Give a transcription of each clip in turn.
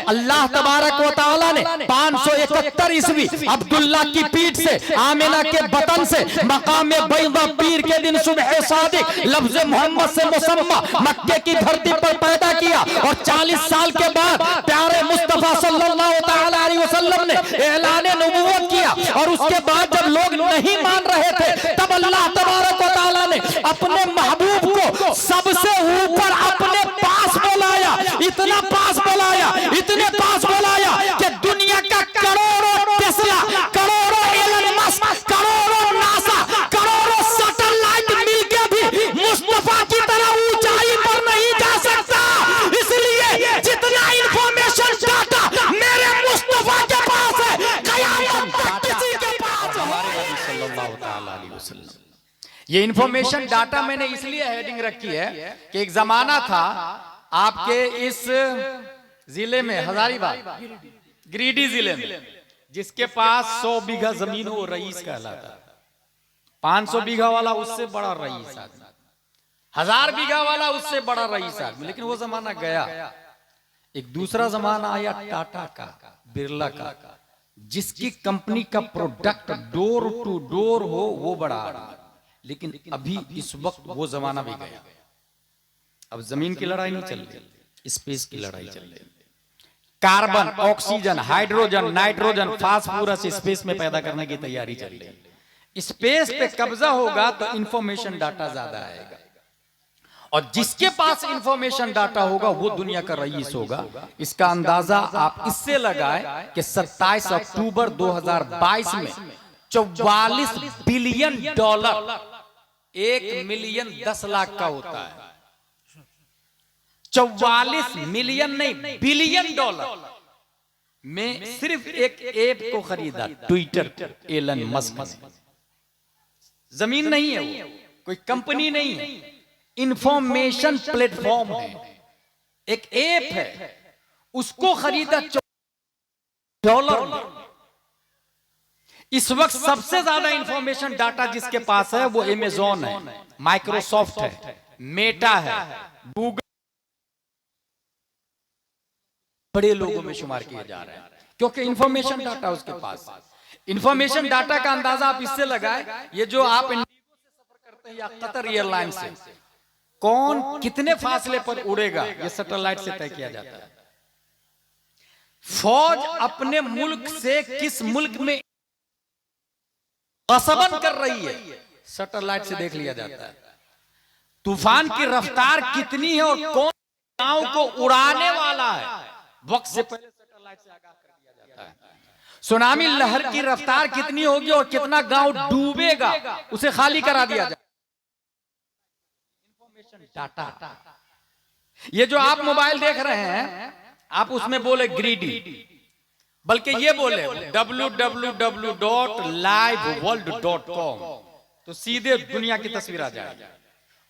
अल्लाह तबारक व तआला ने 571 ईस्वी अब्दुल्ला की पीठ से, आमिना के बतन से, मकाम बैदा पीर के दिन सुबह सादिक लफ्ज मोहम्मद से मुसम्मा मक्के की धरती पर पैदा किया। और 40 साल के बाद प्यारे मुस्तफा सल्लल्लाहु तआला अलैहि वसल्लम ने ऐलान नबूवत किया। और उसके बाद जब लोग नहीं मान रहे थे, तब अल्लाह तबारक व तआला ने अपने महबूब को सबसे ऊपर अपने पास बुलाया, इतना पास बुलाया, इतने पास बुलाया कि दुनिया का करोड़ों टेस्ला, करोड़ों एलन मस्क, करोड़ों नासा, करोड़ों सैटेलाइट मिलके भी मुस्तफा की तरह ऊंचाई पर नहीं जा सकता। इसलिए जितना इंफॉर्मेशन डाटा मेरे मुस्तफा के पास है, कयामत तक किसी के पास हमारे नबी सल्लल्लाहु अलैहि वसल्लम। ये इंफॉर्मेशन डाटा मैंने इसलिए हेडिंग रखी है कि एक जमाना था आपके इस जिले में, हजारीबाग गिरिडीह जिले में, जिसके पास 100 बीघा जमीन हो रईस कहलाता, 500 बीघा वाला उससे बड़ा रईस आदमी, 1000 बीघा वाला उससे बड़ा रईस आदमी। लेकिन वो जमाना गया, एक दूसरा जमाना आया टाटा का, बिरला का, जिसकी कंपनी का प्रोडक्ट डोर टू डोर हो वो बड़ा आदमी। लेकिन अभी इस वक्त वो जमाना भी गया। अब जमीन की लड़ाई नहीं चल रही, स्पेस की लड़ाई चल रही। Carbon, oxygen, hydrogen, nitrogen, phosphorus space में पैदा करने की तैयारी चल रही है। स्पेस पे कब्जा होगा तो इंफॉर्मेशन डाटा ज्यादा आएगा, और जिसके पास इंफॉर्मेशन डाटा होगा वो दुनिया का रईस होगा। इसका अंदाजा आप इससे लगाएं कि 27 अक्टूबर 2022 में 44 बिलियन डॉलर, 1 मिलियन 10 लाख का होता है। 44 मिलियन नहीं, बिलियन डॉलर में सिर्फ एक ऐप को खरीदा, ट्विटर, एलन मस्क ने। जमीन नहीं है वो, कोई कंपनी नहीं है, इंफॉर्मेशन प्लेटफॉर्म है, एक ऐप है, उसको खरीदा डॉलर में। इस वक्त सबसे ज्यादा इंफॉर्मेशन डाटा जिसके पास है वो अमेज़न है, माइक्रोसॉफ्ट है, मेटा है, गूगल, बड़े लोगों में शुमार किया जा रहा है, क्योंकि इंफॉर्मेशन डाटा उसके पास। इंफॉर्मेशन डाटा का अंदाजा आप इससे लगाए, ये जो आप इंडिगो से सफर करते हैं या कतर एयरलाइन से, कौन कितने फासले पर उड़ेगा ये सैटेलाइट से तय किया जाता है। फौज अपने मुल्क से किस मुल्क में कसबन कर रही है, सैटेलाइट से देख लिया जाता है। तूफान की रफ्तार कितनी है और कौन गांव को उड़ाने वाला है, वक्त से पहले सैटेलाइट से आगाह कर दिया जाता है। सुनामी लहर की रफ्तार कितनी होगी और कितना गांव डूबेगा, उसे खाली करा दिया जाए। इंफॉर्मेशन डाटा, ये जो आप मोबाइल देख रहे हैं, आप उसमें बोले गिरिडीह, बल्कि ये बोले www.liveworld.com, तो सीधे दुनिया की तस्वीर आ जाएगी।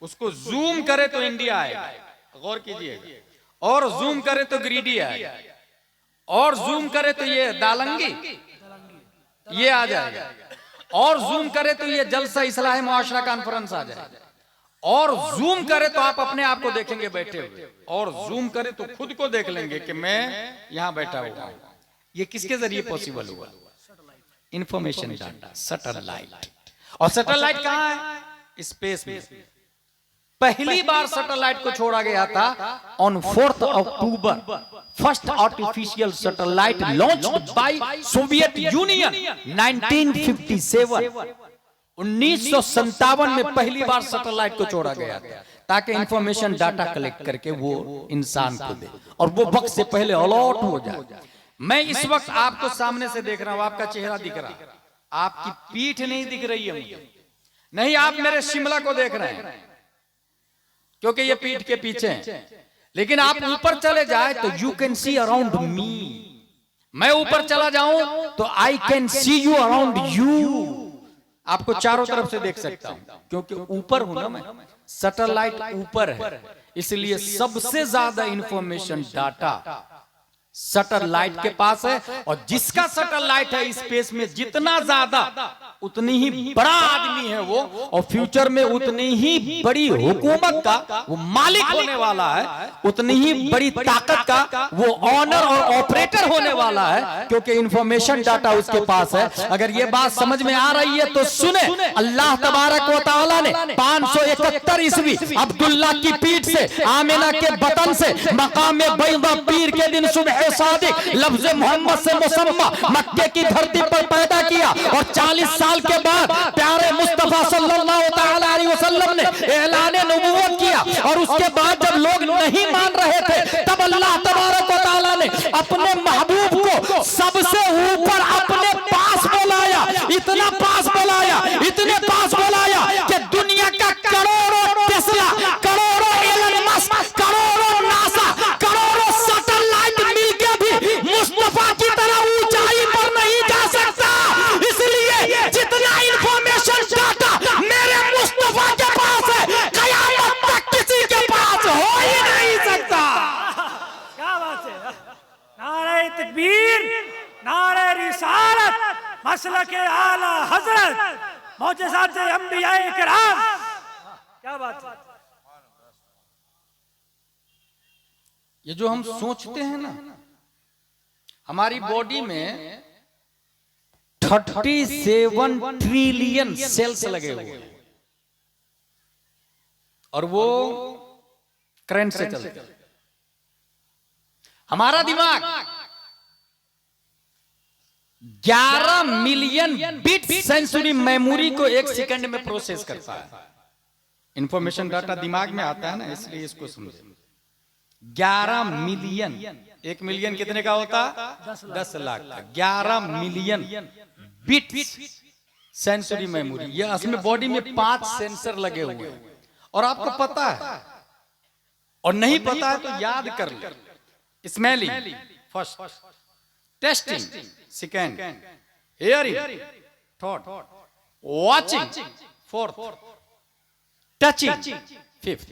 उसको जूम करे तो इंडिया आएगा, गौर कीजिएगा, और जूम करे तो गिरिडीह आएगा, और जूम करे तो ये दालंगी ये आ जाएगा, और जूम करे तो ये जलसा इस्लाह मुआशरा कॉन्फ्रेंस आ जाएगा, और जूम करे तो आप अपने आप को देखेंगे बैठे हुए, और जूम करे तो खुद को देख लेंगे कि मैं यहां बैठा हुआ हूं। ये किसके जरिए पॉसिबल हुआ? Information data, satellite. और सैटेलाइट कहां है? स्पेस में। पहली बार सैटेलाइट को छोड़ा गया था on 4 October, first artificial satellite launched by Soviet union 1957। 1957 में पहली बार सैटेलाइट को छोड़ा गया था ताकि इंफॉर्मेशन डाटा कलेक्ट करके वो इंसान को दे, और वो वक्त से पहले अलर्ट हो जाए। मैं इस वक्त आपको सामने से देख रहा हूं, आपका चेहरा दिख रहा है, आपकी पीठ नहीं दिख रही है मुझे, नहीं, आप मेरे शिमला को देख रहे हैं क्योंकि ये पीठ के पीछे है। लेकिन आप ऊपर चले जाए तो you can see around me, मैं ऊपर चला जाऊं तो I can see you around you, आपको चारों तरफ से देख सकता हूं क्योंकि ऊपर हूं ना मैं, सैटेलाइट ऊपर है, इसलिए सबसे ज्यादा इंफॉर्मेशन डाटा सैटेलाइट के पास है, और जिसका सैटेलाइट है स्पेस में जितना ज्यादा उतनी ही बड़ा आदमी है वो, और फ्यूचर में उतनी ही बड़ी हुकूमत का वो मालिक होने वाला है, उतनी ही बड़ी ताकत का वो ऑनर और ऑपरेटर होने वाला है, क्योंकि इंफॉर्मेशन डाटा उसके पास है। अगर ये बात समझ में आ रही है तो सुने, अल्लाह तबारक व तआला ने 571 ईस्वी अब्दुल्ला की पीठ से, आमिना के बतन से, मकाम बैदा पीर के दिन सुबह सादिक लफ्ज मोहम्मद से मुसम्मा मक्के की धरती पर पैदा किया, और 40 साल के बाद प्यारे मुस्तफा सल्लल्लाहु तआला अलैहि वसल्लम ने ऐलान नबुव्वत किया, और उसके बाद जब लोग नहीं मान रहे थे तब अल्लाह तबारक व तआला ने अपने महबूब को सबसे ऊपर अपने पास बुलाया, इतना पास बुलाया, इतने पास बुलाया कि दुनिया का करोड़ों टेस्ला, करोड़ों एलन मस्क, करोड़ों नासा, करोड़ों सैटेलाइट मिलके भी मुस्तफा की तरह ऊंचाई पर नहीं जा सकता। इसलिए जितना इंफॉर्मेशन डाटा मेरे मुस्तफा के पास है, कयामत तक किसी के पास हो ही नहीं सकता। क्या बात है। नारे तकबीर, नारे रिसालत, मसलके आला हजरत, मौजज़ात अंबियाए किराम। क्या बात है। ये जो हम सोचते हैं ना, हमारी बॉडी में 37 ट्रिलियन सेल्स लगे हुए हैं, और वो करंट से चलते हैं। हमारा दिमाग 11 मिलियन बिट सेंसरी मेमोरी को एक सेकंड में प्रोसेस करता है। इंफॉर्मेशन डाटा दिमाग में आता है ना, इसलिए इसको समझे। 11 मिलियन, 1 मिलियन कितने का होता? 10 लाख का। 11 मिलियन बिट सेंसरी मेमोरी। ये असली बॉडी में 5 सेंसर लगे हुए हैं, और आपको पता है, और नहीं पता है तो याद कर ले। Smelling first, testing second, hearing third, watching fourth, touching fifth.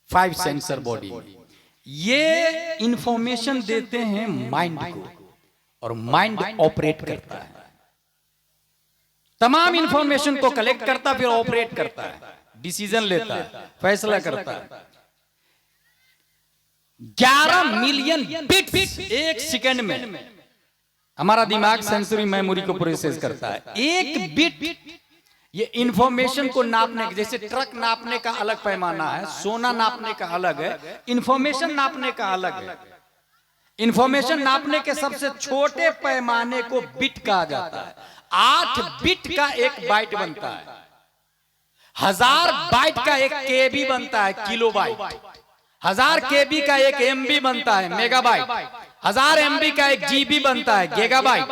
5 sensor body में। ये इंफॉर्मेशन देते हैं माइंड को, और माइंड ऑपरेट करता है, तमाम इंफॉर्मेशन को कलेक्ट करता, फिर ऑपरेट करता है, डिसीजन लेता है, फैसला करता है। 11 मिलियन बिट एक सेकंड में हमारा दिमाग सेंसरी मेमोरी को प्रोसेस करता है। एक बिट ये इंफॉर्मेशन को नापने, जैसे ट्रक नापने का अलग पैमाना है, सोना नापने का अलग है, इंफॉर्मेशन नापने का अलग है। इंफॉर्मेशन नापने के सबसे छोटे पैमाने को बिट कहा जाता है। 8 बिट का एक बाइट बनता है, 1000 बाइट का एक केबी बनता है, किलो बाइट। 1000 केबी का एक एमबी बनता है, मेगाबाइट। 1000 एमबी का एक जीबी बनता है, गीगाबाइट।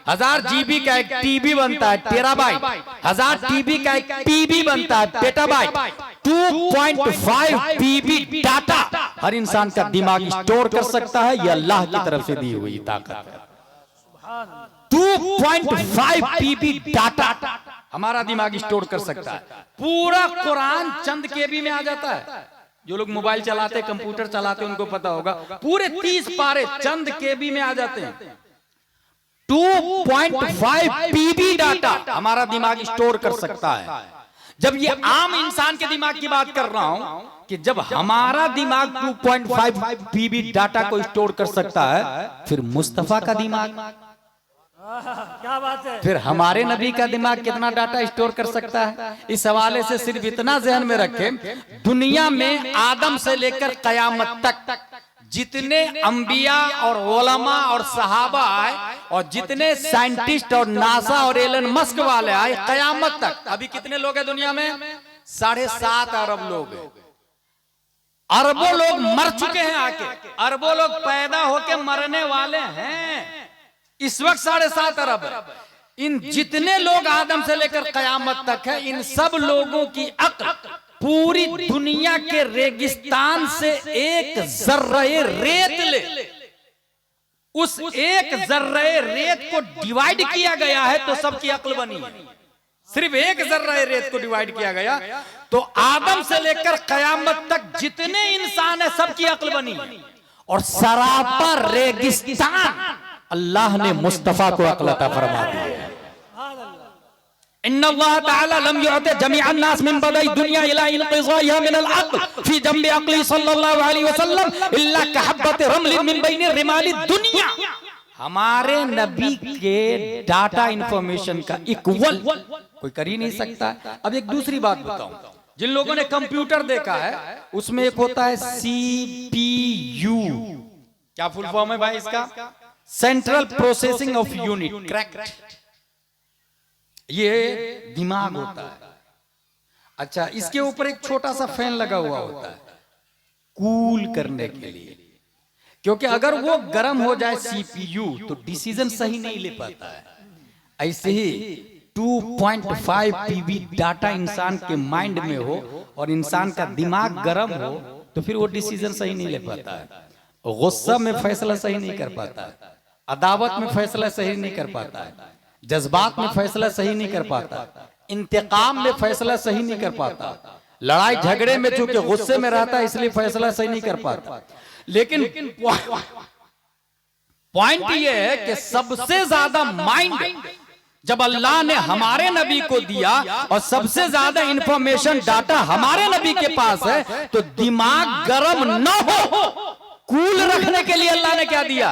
1000 जीबी का एक टीबी बनता है, टेराबाइट। 1000 टीबी का एक पीबी बनता है, पेटाबाइट। 2.5 पीबी डाटा हर इंसान का दिमाग स्टोर कर सकता है। यह अल्लाह की तरफ से दी हुई ताकत है। 2.5 पीबी डाटा हमारा दिमाग स्टोर कर सकता है। पूरा कुरान चंद केबी में आ जाता है। जो लोग मोबाइल चलाते, कंप्यूटर चलाते, उनको पता होगा, पूरे 30 पारे चंद केबी में आ जाते हैं। 2.5 पीबी डाटा हमारा दिमाग स्टोर कर सकता है। जब ये आम इंसान के दिमाग की बात कर रहा हूं, कि जब हमारा दिमाग 2.5 पीबी डाटा को स्टोर कर सकता है, फिर मुस्तफा का दिमाग, क्या बात है, फिर हमारे नबी का दिमाग कितना डाटा स्टोर कर सकता है। इस हवाले से सिर्फ इतना ज़हन में रखें, दुनिया में आदम से लेकर कयामत तक जितने अंबिया और उलमा और सहाबा आए, और जितने साइंटिस्ट और नासा और एलन मस्क वाले आए, कयामत तक अभी कितने लोग हैं दुनिया में? 7.5 अरब लोग हैं। अरबों लोग मर चुके हैं आके, अरबों लोग पैदा होके मरने वाले हैं। इस वक्त 7.5 अरब है। इन जितने लोग आदम से लेकर कयामत तक है, इन सब लोगों की अक्ल पूरी दुनिया के रेगिस्तान से एक जर्रे रेत ले, उस एक जर्रे रेत को डिवाइड किया गया है तो सबकी अक्ल बनी है। सिर्फ एक जर्रे रेत को डिवाइड किया गया तो आदम से लेकर कयामत तक जितने इंसान है सबकी अक्ल बनी है। और सरापा रेगिस्तान अल्लाह ने मुस्तफा को अक्ल अता फरमा दी है। इन्नल्लाह तआला लम युअति जमीअन नास मिन बदाई दुनिया इला इंक़िज़ाइहा मिन अल-अक़्ल फी जंबि अक़्ली सल्लल्लाहु अलैहि वसल्लम इल्ला कहब्बत रमलिन मिन बैनि रिमालि दुनिया। हमारे नबी के डाटा इंफॉर्मेशन का इक्वल कोई कर ही नहीं सकता। अब एक दूसरी बात बताऊं, जिन लोगों ने कंप्यूटर देखा है उसमें एक होता है CPU। क्या फुल फॉर्म है भाई इसका? Central processing of unit. Correct, ये दिमाग होता है। अच्छा, इसके ऊपर एक छोटा सा फैन लगा हुआ होता है कूल करने के लिए, क्योंकि अगर वो गर्म हो जाए CPU तो डिसीजन सही नहीं ले पाता है। ऐसे ही 2.5 PB डाटा इंसान के माइंड में हो और इंसान का दिमाग गर्म हो तो फिर वो डिसीजन सही नहीं ले पाता है। गुस्सा में फैसला सही नहीं कर पाता है, अदावत में फैसला सही नहीं कर पाता है, जज्बात में फैसला सही नहीं कर पाता, इंतकाम में फैसला सही नहीं कर पाता, लड़ाई झगड़े में चूंकि गुस्से में रहता है इसलिए फैसला सही नहीं कर पाता। लेकिन पॉइंट ये है कि सबसे ज्यादा माइंड जब अल्लाह ने हमारे नबी को दिया और सबसे ज्यादा इंफॉर्मेशन डाटा हमारे नबी के पास है, तो दिमाग गर्म न हो कूल रखने के लिए अल्लाह ने क्या दिया।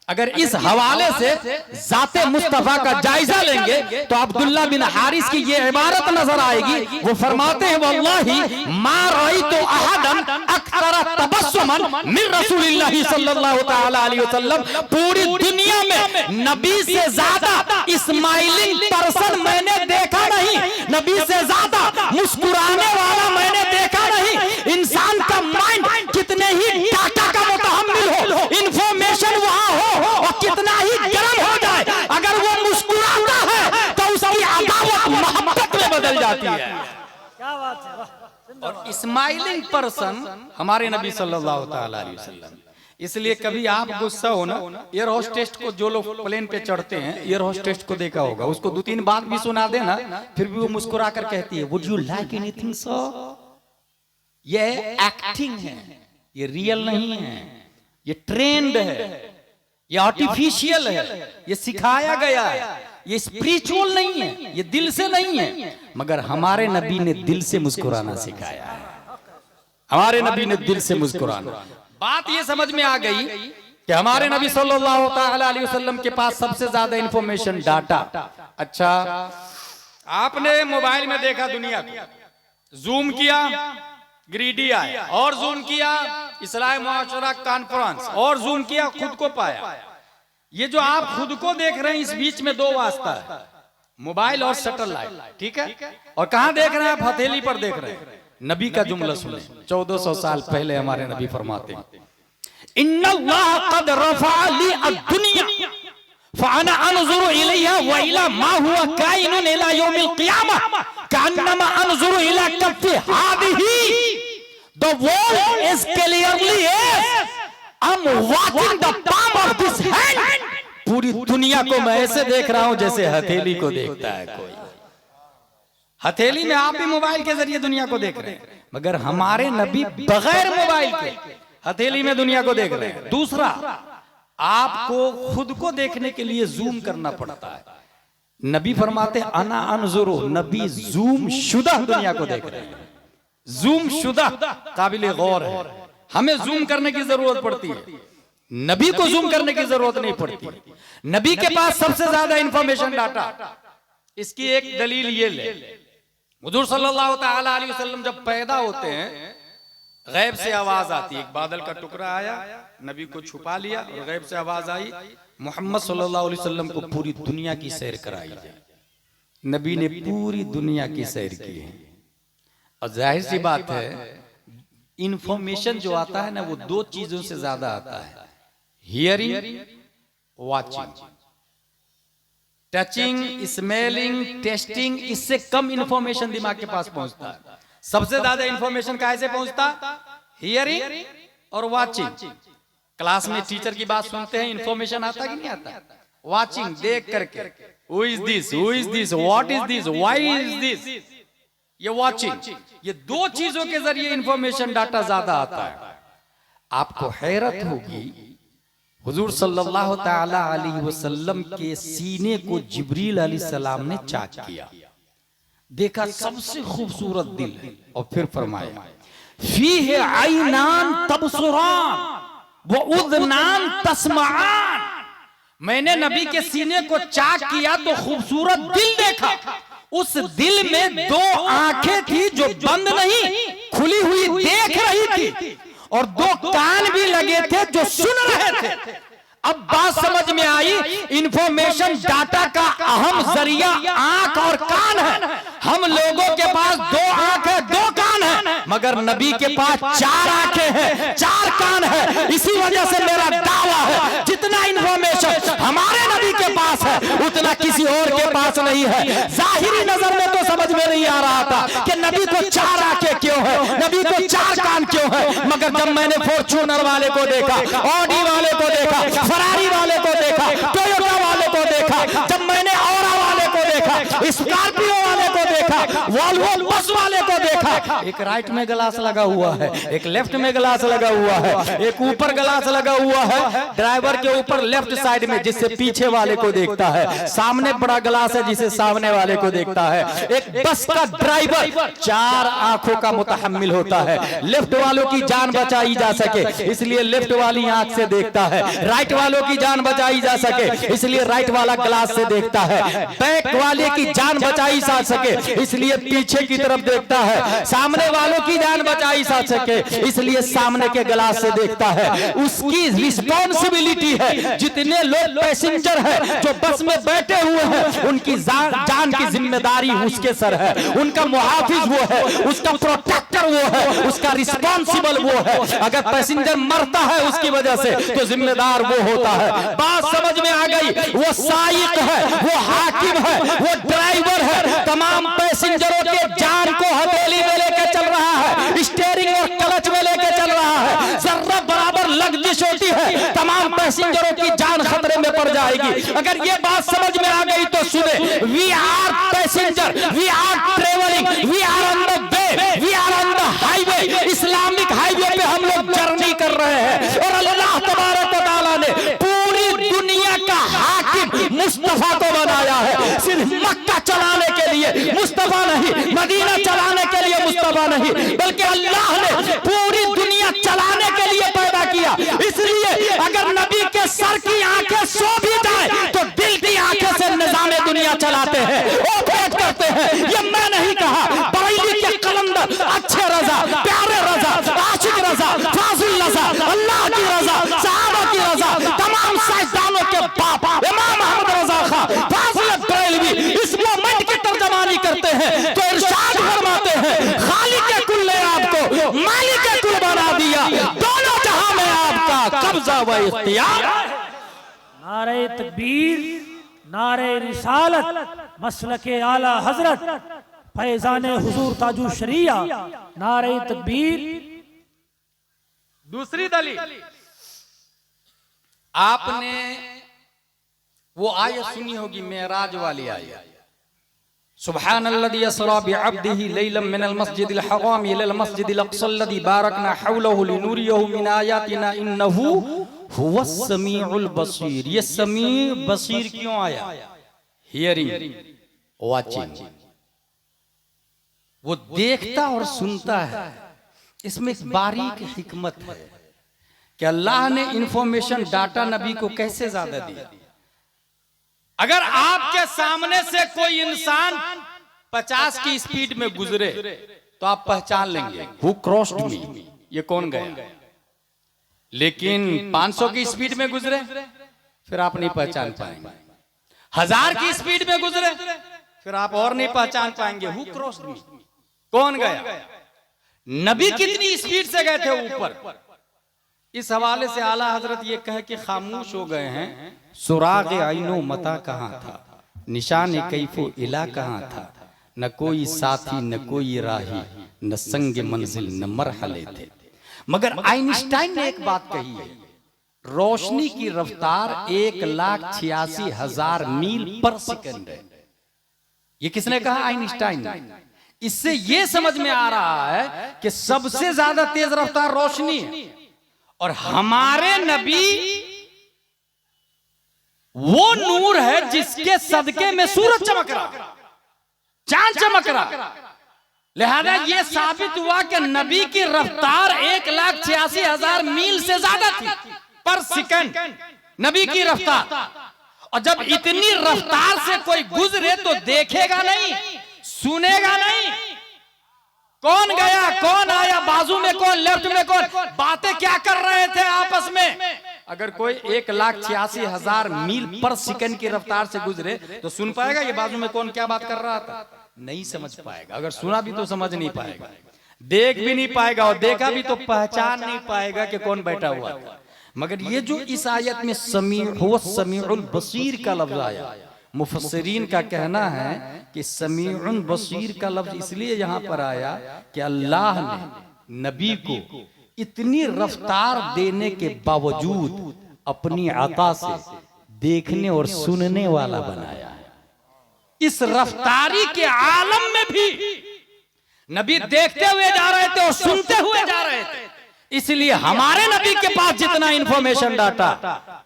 अगर इस हवाले से जाते मुस्तफा का जायजा लेंगे तो अब्दुल्ला बिन हारिस की ये इबारत नजर आएगी। वो फरमाते हैं वल्लाही मा रअयतु अहदन अक्सर तबस्सुमन मिन रसूलिल्लाह सल्लल्लाहु तआला अलैहि वसल्लम। पूरी दुनिया में नबी से ज्यादा स्माइलिंग पर्सन मैंने देखा नहीं, नबी से ज्यादा मुस्कुराने वाला मैंने देखा नहीं। इंसान का माइंड कितने ही डाटा का मुतहम्मिल हो, इंफॉर्मेशन वहां हो और कितना ही गर्म हो जाए, अगर वो मुस्कुराता है तो उसकी अदावत मोहब्बत में बदल जाती है। क्या बात है। और स्माइलिंग पर्सन हमारे नबी सल्लल्लाहु ताला अलैहि वसल्लम। इसलिए कभी आप गुस्सा हो ना, एयर होस्टेस को जो लोग प्लेन पे चढ़ते हैं, एयर होस्टेस को देखा होगा, उसको 2-3 बात भी सुना देना फिर भी वो मुस्कुरा कर कहती है would you like anything sir. ये एक्टिंग है, ये रियल नहीं है, ये ट्रेंड है, ये आर्टिफिशियल है, ये सिखाया गया है, ये स्पिरिचुअल नहीं है, ये दिल से नहीं है। मगर हमारे नबी ने दिल से मुस्कुराना सिखाया है। हमारे नबी ने दिल से मुस्कुराना। बात ये समझ में आ गई कि हमारे नबी सल्लल्लाहु ताला अलैहि वसल्लम के पास सबसे ज्यादा इंफॉर्मेशन डाटा। अच्छा, आपने मोबाइल में देखा दुनिया को, जूम किया ग्रीडी आया, और जूम किया इस्लाह मुआशरा कॉन्फ्रेंस, और जूम किया खुद को पाया। ये जो आप खुद को देख रहे हैं इस बीच में 2 वास्ता है, मोबाइल और सैटेलाइट। ठीक है, और कहां देख रहे हैं आप? हथेली पर देख रहे हैं। नबी का जुमला सुने, 1400 साल पहले हमारे नबी फरमाते हैं इन्नल्लाह क़द रफ़अ ली अद-दुनिया फ़अना अनज़ुरु इलैहा व इला मा हुवा काइनुन इला यौमिल क़ियामह कअन्नमा अनज़ुरु इला कफ़्फ़ि हादिही। The world is clearly is I'm watching the palm of this hand। पूरी दुनिया को मैं ऐसे देख रहा हूं जैसे हथेली को देखता है कोई। हथेली में आप भी मोबाइल के जरिए दुनिया को देख रहे हैं, मगर हमारे नबी बगैर मोबाइल के हथेली में दुनिया को देख रहे हैं। दूसरा, आपको खुद को देखने के लिए जूम करना पड़ता है। नबी फरमाते अना अनजुरु, नबी जूम शुदा दुनिया को देख रहे हैं। जूम शुदा काबिल गौर है, हमें जूम करने की जरूरत पड़ती है, नबी को जूम करने की जरूरत नहीं पड़ती। नबी के पास सबसे ज्यादा इंफॉर्मेशन डाटा। इसकी एक दलील ये ले, हुजूर सल्लल्लाहु ताला अलैहि वसल्लम जब पैदा होते हैं गैब से आवाज आती है, एक बादल का टुकड़ा आया, नबी को छुपा लिया और गैब से आवाज आई मोहम्मद सल्लल्लाहु अलैहि वसल्लम को पूरी दुनिया की सैर कराई जाए। नबी ने पूरी दुनिया की सैर की है। और जाहिर सी बात है इंफॉर्मेशन जो आता है ना वो 2 चीजों से ज्यादा आता है, hearing, watching. Touching, smelling, testing, इससे कम इंफॉर्मेशन दिमाग के पास पहुंचता है। सबसे ज्यादा इंफॉर्मेशन कहां से पहुंचता? हियरिंग और वाचिंग। क्लास में टीचर की बात सुनते हैं, इंफॉर्मेशन आता कि नहीं आता? वाचिंग, देख करके, who is this, who is this, what is this, why is this, ये वाचिंग। ये 2 चीजों के जरिए इंफॉर्मेशन डाटा ज्यादा आता है। आपको हैरत होगी, हुजूर सल्लल्लाहु ताला अलैहि वसल्लम के सीने को जिब्रील अलैहिस्सलाम ने चाक किया, देखा सबसे खूबसूरत दिल है, और फिर फरमाया फीहे आइनान तबसुरान व उज़नान तस्माआन। मैंने नबी के सीने को चाक किया तो खूबसूरत दिल देखा, उस दिल में दो आंखें थी जो बंद नहीं खुली हुई देख रही थी, और दो कान भी लगे थे जो सुन रहे थे। अब बात समझ में आई, इंफॉर्मेशन डाटा का अहम जरिया आंख और कान है। हम लोगों के पास दो आंख है, दो कान है, मगर नबी के पास चार आंखें हैं, चार कान है। इसी वजह से मेरा दावा है, जितना इंफॉर्मेशन हमारे नबी के पास है उतना किसी और के पास नहीं है। जाहिरी नजर में तो समझ में नहीं आ रहा था कि नबी को चार आंखें क्यों है, नबी को चार कान क्यों है, मगर जब मैंने फॉर्च्यूनर वाले को देखा, ऑडी वाले को देखा, फरारी वाले को देखा, टोयोटा वाले को देखा, जब मैंने औरा वाले को देखा, स्कॉर्पियो वाले को देखा, वॉल्वो बस वाले को देखा, एक राइट में ग्लास लगा हुआ है, एक लेफ्ट में ग्लास लगा हुआ है, एक ऊपर ग्लास लगा हुआ है ड्राइवर के ऊपर लेफ्ट साइड में, जिससे पीछे वाले को देखता है, सामने बड़ा ग्लास है जिसे सामने वाले को देखता है। एक बस का ड्राइवर चार आंखों का मुतहम्मिल होता है, लेफ्ट वालों की जान बचाई जा सके इसलिए लेफ्ट वाली आंख से देखता है, राइट वालों की जान बचाई जा सके इसलिए राइट वाला ग्लास से देखता है, बैक वाले की जान बचाई जा सके इसलिए पीछे की तरफ देखता है, सामने वालों की जान बचाई जा सके इसलिए सामने के ग्लास से देखता है। उसकी रिस्पॉन्सिबिलिटी है, जितने लोग पैसेंजर हैं जो बस में बैठे हुए हैं उनकी जान की जिम्मेदारी उसके सर है, उनका मुहाफिज वो है, उसका प्रोटेक्टर वो है, उसका रिस्पॉन्सिबल वो है। अगर पैसेंजर मरता है उसकी वजह से तो जिम्मेदार वो होता है। बात समझ में आ गई, वो साइक है, वो हाकिम है, वो ड्राइवर है, तमाम पैसेंजरों के जान को हथेली में लेके चल रहा है, स्टीयरिंग और क्लच में लेके चल रहा है, जर्रा बराबर लग्जिश होती है, तमाम पैसेंजरों की जान खतरे में पड़ जाएगी। अगर ये बात समझ में आ गई तो सुने, we are passenger, we are travelling, we are on the way, we are on the highway, Islamic highway पे हम लोग जर्नी कर रहे हैं, और अल्लाह तबारक व तआला ने पूरी दुनिया का हाकिम मुस्तफा को बनाया है। सिर्फ मक्का चलाने के लिए मुस्तफा नहीं, मदीना चलाने के लिए मुस्तफा नहीं, बल्कि अल्लाह ने पूरी दुनिया चलाने के लिए पैदा किया। इसलिए अगर नबी के सर की आंखें सो भी जाए तो दिल की आंखें से निजामे दुनिया चलाते हैं, ऑपरेट करते हैं। ये मैं नहीं कहा, बरेली के कलंदर अच्छे रजा, प्यारे रजा, आशिक रजा, फाजिल रजा, अल्लाह की रजा, सहाबा की रजा, तमाम साइंसदानों के बाप इमाम अहमद रजा खां फाजिल बरेलवी इस मोमेंट की तर्जमानी करते हैं तो इरशाद फरमाते हैं, खालिक कुल ने आपको मालिक कुल बना दिया, दोनों जहां में आपका कब्जा व इख्तियार। नारे तकबीर, नारे रिसालत, मसलके आला हजरत, फैजाने हुजूर ताजु शरिया, नारे तकबीर। दूसरी दलील, आपने वो आयत सुनी होगी मेराज वाली आयत, सुब्हानल्लज़ी अस्रा बिअब्दिही लैलन मिनल मस्जिदिल हराम इलल मस्जिदिल अक़सल्लज़ी बारकना हौलहु लिनुरियहु मिन आयातिना इन्नहु हुवस समीउल बसीर। ये समीउ बसीर क्यों आया? हियरिंग, वाचिंग, वो देखता और सुनता है। इसमें एक बारीक हिकमत है कि अल्लाह ने इंफॉर्मेशन डाटा नबी को कैसे ज्यादा दिया। अगर आपके सामने से कोई इंसान 50 की स्पीड में गुजरे तो आप पहचान लेंगे, हु क्रॉस्ड मी, ये कौन गया। लेकिन 500 की स्पीड में गुजरे फिर आप नहीं पहचान पाएंगे, 1000 की स्पीड में गुजरे फिर आप और नहीं पहचान पाएंगे, हु क्रॉस्ड मी, कौन गया। नबी कितनी स्पीड से गए थे ऊपर। इस हवाले से आला हजरत ये कह के खामोश हो गए हैं, सुराग आइनो मता कहाँ था, निशान कैफो इला कहाँ था, न कोई साथी न कोई राही, न संग मंजिल न मरहले थे। मगर आइंस्टाइन ने एक बात कही है, रोशनी की रफ्तार 1,86,000 मील पर सेकंड है। ये किसने कहा? आइंस्टाइन ने। इससे यह समझ में आ रहा है कि सबसे ज्यादा तेज रफ्तार रोशनी है और हमारे नबी वो नूर है जिसके सदके में सूरज चमक रहा, चांद चमक रहा। लिहाजा ये साबित हुआ कि नबी की रफ्तार 1,86,000 मील से ज्यादा थी पर सेकंड, नबी की रफ्तार। और जब इतनी रफ्तार से कोई गुजरे तो देखेगा नहीं, सुनेगा नहीं, कौन गया कौन आया, बाजू में कौन, लेफ्ट में कौन, बातें क्या कर रहे थे आपस में। अगर कोई 1,86,000 मील पर सेकंड की रफ्तार से गुजरे तो सुन पाएगा ये बाजू में कौन क्या बात कर रहा था? नहीं समझ पाएगा। अगर सुना भी तो समझ नहीं पाएगा, देख भी नहीं पाएगा, और देखा भी तो पहचान नहीं पाएगा कि कौन बैठा हुआ था। मगर ये जो इस आयत में समीउल बसीर का लफ्ज आया, मुफस्सिरीन का कहना है कि समीउल बसीर का लफ्ज इसलिए यहां पर आया कि अल्लाह ने नबी को इतनी रफ्तार देने के बावजूद अपनी अता से देखने और सुनने वाला बनाया है। इस रफ्तारी के आलम में भी नबी देखते हुए जा रहे थे और सुनते हुए जा रहे थे। इसलिए हमारे नबी के पास जितना इंफॉर्मेशन डाटा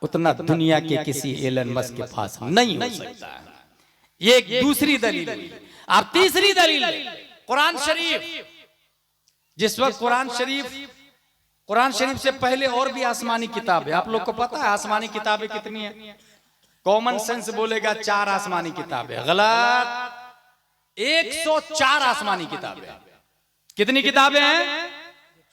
उतना दुनिया के किसी एलन मस्क के पास नहीं हो सकता है। ये एक दूसरी दलील है। अब तीसरी दलील कुरान शरीफ। जिस वक्त कुरान शरीफ से पहले और भी आसमानी किताब है। आप लोग को पता है आसमानी किताबें कितनी है? कॉमन सेंस बोलेगा 4 आसमानी किताबें, गलत। 104 आसमानी किताबें। कितनी किताबें हैं?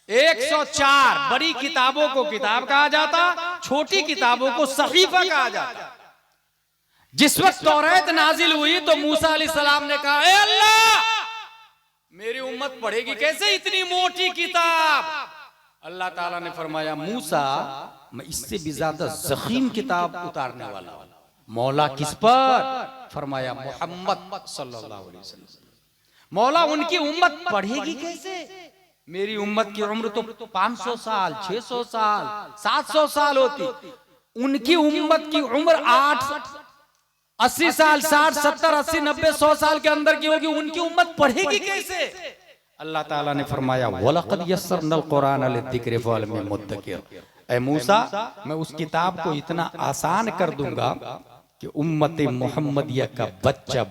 104। बड़ी किताबों को किताब कहा जाता, छोटी किताबों को सहीफा कहा जाता। जिस वक्त तौरात नाजिल हुई तो मूसा अलैहिस्सलाम ने कहा, ए अल्लाह, मेरी उम्मत पढ़ेगी कैसे इतनी मोटी किताब? अल्लाह ताला ने फरमाया, मूसा, मैं इससे भी ज्यादा ज़ख़ीम किताब उतारने वाला हूं। मौला किस पर? फरमाया मोहम्मद सल्लल्लाहु अलैहि वसल्लम। मौला उनकी उम्मत पढ़ेगी कैसे? मेरी उम्मत की उम्र तो 500 साल, 600 साल, 700 साल होती। उनकी उम्मत की उम्र 80 साल, 60, 70, 80, 90, 100 साल के अंदर की होगी। उनकी उम्मत पढ़ेगी कैसे? अल्लाह ताला ने फरमाया, वलक़द यस्सरनल कुरान लिज़्ज़िक्रि फ़हल मिन मुद्दकिर। ऐ मूसा, मैं उस किताब को इतना आसान कर दूंगा कि उम्मत मोहम्मदिया का बच्चा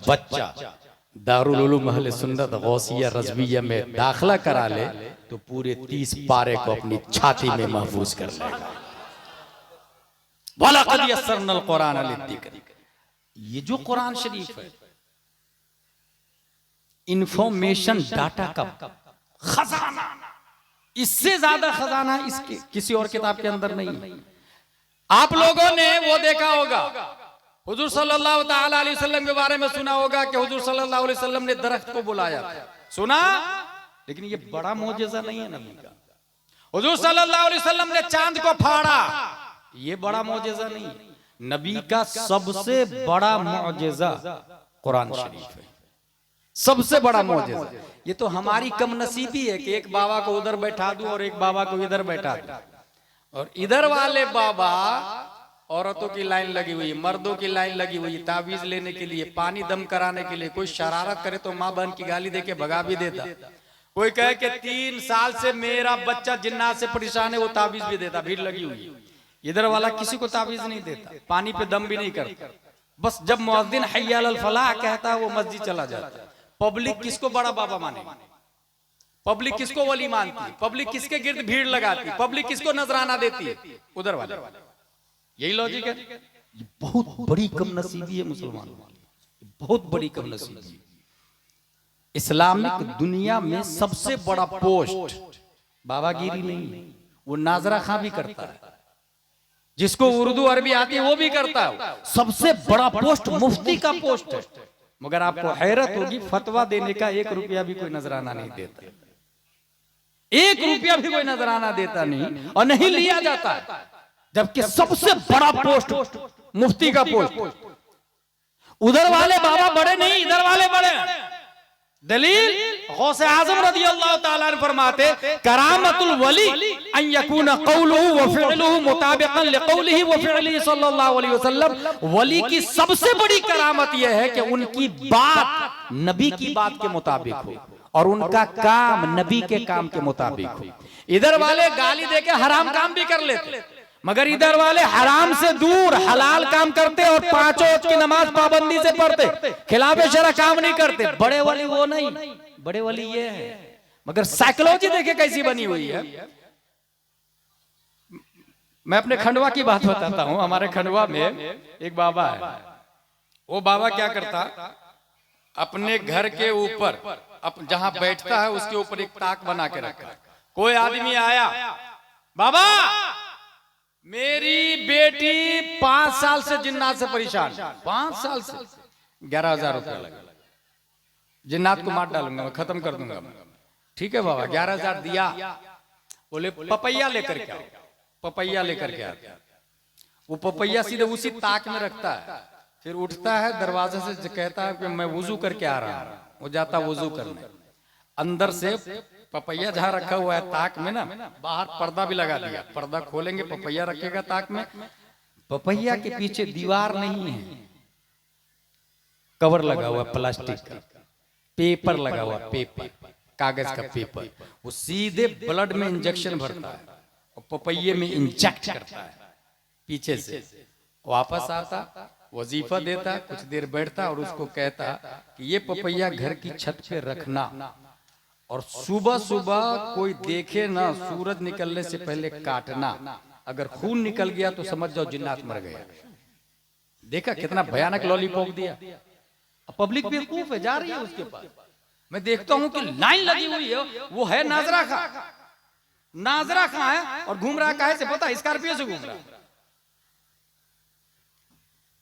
दारुल उलूम अहले सुन्नत गौसिया रज़विया में दाखिला करा ले तो पूरे 30 पारे को अपनी छाती में महफूज कर लेगा। वलक़द यस्सरनल कुरान लिज़्ज़िक्रि। ये जो कुरान शरीफ है, इंफॉर्मेशन डाटा का खजाना, इससे ज्यादा खजाना इसके किसी और किताब के अंदर नहीं। आप लोगों ने वो देखा होगा, हुजूर सल्लल्लाहु ताला अलैहि वसल्लम के बारे में सुना होगा कि हुजूर सल्लल्लाहु अलैहि वसल्लम ने दरख्त को बुलाया था, सुना? लेकिन ये बड़ा मोजेज़ा नहीं है नबी का। हुजूर सल्लल्लाहु अलैहि वसल्लम ने चांद को फाड़ा, ये बड़ा मोजेज़ा नहीं। नबी का सबसे बड़ा मोजेज़ा कुरान शरीफ है, सबसे बड़ा मोजेज़ा। ये तो हमारी कम नसीबी है कि एक बाबा को उधर बैठा दूं और एक बाबा को इधर बैठा दूं, और इधर वाले बाबा औरतों की लाइन लगी हुई, मर्दों की लाइन लगी हुई, तावीज लेने के लिए, पानी दम कराने के लिए। कोई शरारत करे तो माँ बहन की गाली देके भगा भी देता। कोई कहे कि 3 साल से मेरा बच्चा जिन्नात से परेशान है, वो तावीज भी देता। भीड़ लगी हुई। इधर वाला किसी को तावीज नहीं देता, पानी पे दम भी नहीं करता। बस जब मुअज्जिन हय्या अलल फलाह कहता है वो मस्जिद चला जाता। पब्लिक किसको बड़ा बाबा माने? पब्लिक किसको वली मानती? पब्लिक किसके गिर्द भीड़ लगाती? पब्लिक किसको नजराना देती? उधर वाले। यही लॉजिक है। ये बहुत बड़ी कम नसीबी है मुसलमानों की, बहुत बड़ी कम नसीबी। इस्लामिक दुनिया में सबसे बड़ा पोस्ट बाबागिरी नहीं, वो नाजरा खां भी करता है, जिसको उर्दू अरबी आती है वो भी करता है। सबसे बड़ा पोस्ट मुफ्ती का पोस्ट है। मगर आपको हैरत होगी, फतवा देने का 1 रुपया भी कोई नजराना नहीं देता। 1 रुपया भी कोई नजराना देता नहीं, और नहीं लिया जाता है। जबकि सबसे बड़ा पोस्ट मुफ्ती का पोस्ट। उधर वाले बाबा बड़े नहीं, इधर वाले बड़े। दलील गौसे आजम रज़ियल्लाहु ताला अन्हु फरमाते, करामतुल वली अन यकून क़ौलुहु व फ़िअलुहु मुताबिक़न लिक़ौलिही व फ़िअलिही सल्लल्लाहु अलैहि वसल्लम। वली की सबसे बड़ी करामत यह है कि उनकी बात नबी की बात के मुताबिक हो और उनका काम नबी के काम के मुताबिक हो। इधर वाले गाली देके हराम काम भी कर लेते, मगर इधर वाले हराम से दूर हलाल काम करते और पांचों वक्त की नमाज पाबंदी से पढ़ते, खिलाफे शरा काम नहीं करते। बड़े वाली वो नहीं, बड़े वाली ये है। मगर साइकोलॉजी देखे कैसी बनी हुई है। मैं अपने खंडवा की बात बताता हूं। हमारे खंडवा में एक बाबा है। वो बाबा क्या करता, अपने घर के ऊपर जहां बैठता है उसके ऊपर एक ताक बना के रखा। कोई आदमी आया, बाबा मेरी बेटी 5 साल से जिन्नात से परेशान, 5 साल से 11,000 रुपया लगा, जिन्नात को मार डालूंगा, मैं खत्म कर दूंगा। ठीक है बाबा, 11,000 दिया। बोले पपैया लेकर के आओ, पपैया लेकर के आता। वो पपैया सीधे उसी ताक में रखता है, फिर उठता है दरवाजे से कहता है कि मैं वुजू करके आ रहा हूं। वो जाता वुजू करने, अंदर से पपैया जहां रखा हुआ है ताक में ना, बाहर पर्दा भी लगा दिया। पर्दा खोलेंगे, पपैया रखेगा ताक में। पपैया के पीछे दीवार नहीं है, कवर लगा हुआ प्लास्टिक का, पेपर लगा हुआ, पेपर, कागज का पेपर। वो सीधे ब्लड में इंजेक्शन भरता है और पपैये में इंजेक्ट करता है पीछे से। वापस आता, वजीफा देता, कुछ देर बैठता और उसको कहता कि ये पपैया घर की छत पे रखना, और सुबह सुबह कोई देखे ना, सूरज निकलने से पहले काटना। अगर खून निकल गया तो समझ जाओ जिन्नात मर गया। देखा कितना भयानक लॉलीपॉप दिया। अब पब्लिक बेवकूफ है, जा रही है उसके पास। मैं देखता हूं कि लाइन लगी हुई है। वो है नाजरा खां। नाजरा खां है और घूम रहा काहे से पता, स्कॉर्पियो से घूम रहा।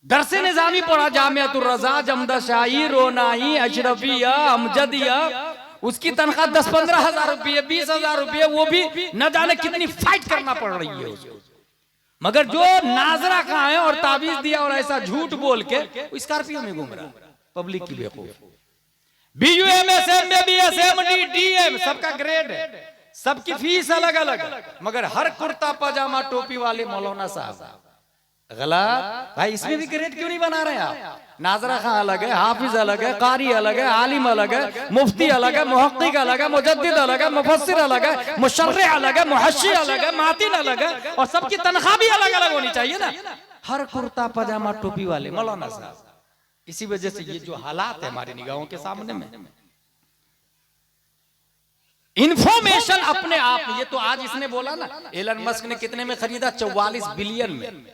दरसे निजामी पढ़ा, जामियातुर रजा, जमदाशाही, रोनाई, अशरफिया, अमजदिया। उसकी तनख्वाह 10-15 हजार रुपये, 20,000 रुपये, वो भी न जाने कितनी फाइट करना पड़ रही है उसको। मगर जो नाजरा खां है और ताबीज दिया और ऐसा झूठ बोल के स्कॉर्पियो में घूम रहा। पब्लिक की बेवकूफ। BUMS, MBBS, MD, DM सबका ग्रेड है, सबकी फीस अलग अलग, मगर हर कुर्ता पजामा टोपी वाले मौलाना साहब। गलत भाई, इसमें भी ग्रेड क्यों नहीं बना रहे आप? नाजरा खां अलग है, हाफिज अलग है, कारी अलग है, आलिम अलग है, मुफ्ती अलग है, मुहक्किक अलग है, मुजद्दिद अलग है, मुफस्सिर अलग है, मुशर्रिह अलग है, मुहश्शी अलग है, मातिन अलग है, और सबकी तनख्वाह भी अलग अलग होनी चाहिए ना। हर कुर्ता पजामा टोपी वाले मौलाना साहब। इसी वजह से ये जो हालात है हमारी निगाहों के सामने में, इंफॉर्मेशन अपने आप में। ये तो आज इसने बोला ना, एलन मस्क ने कितने में खरीदा? 44 बिलियन में।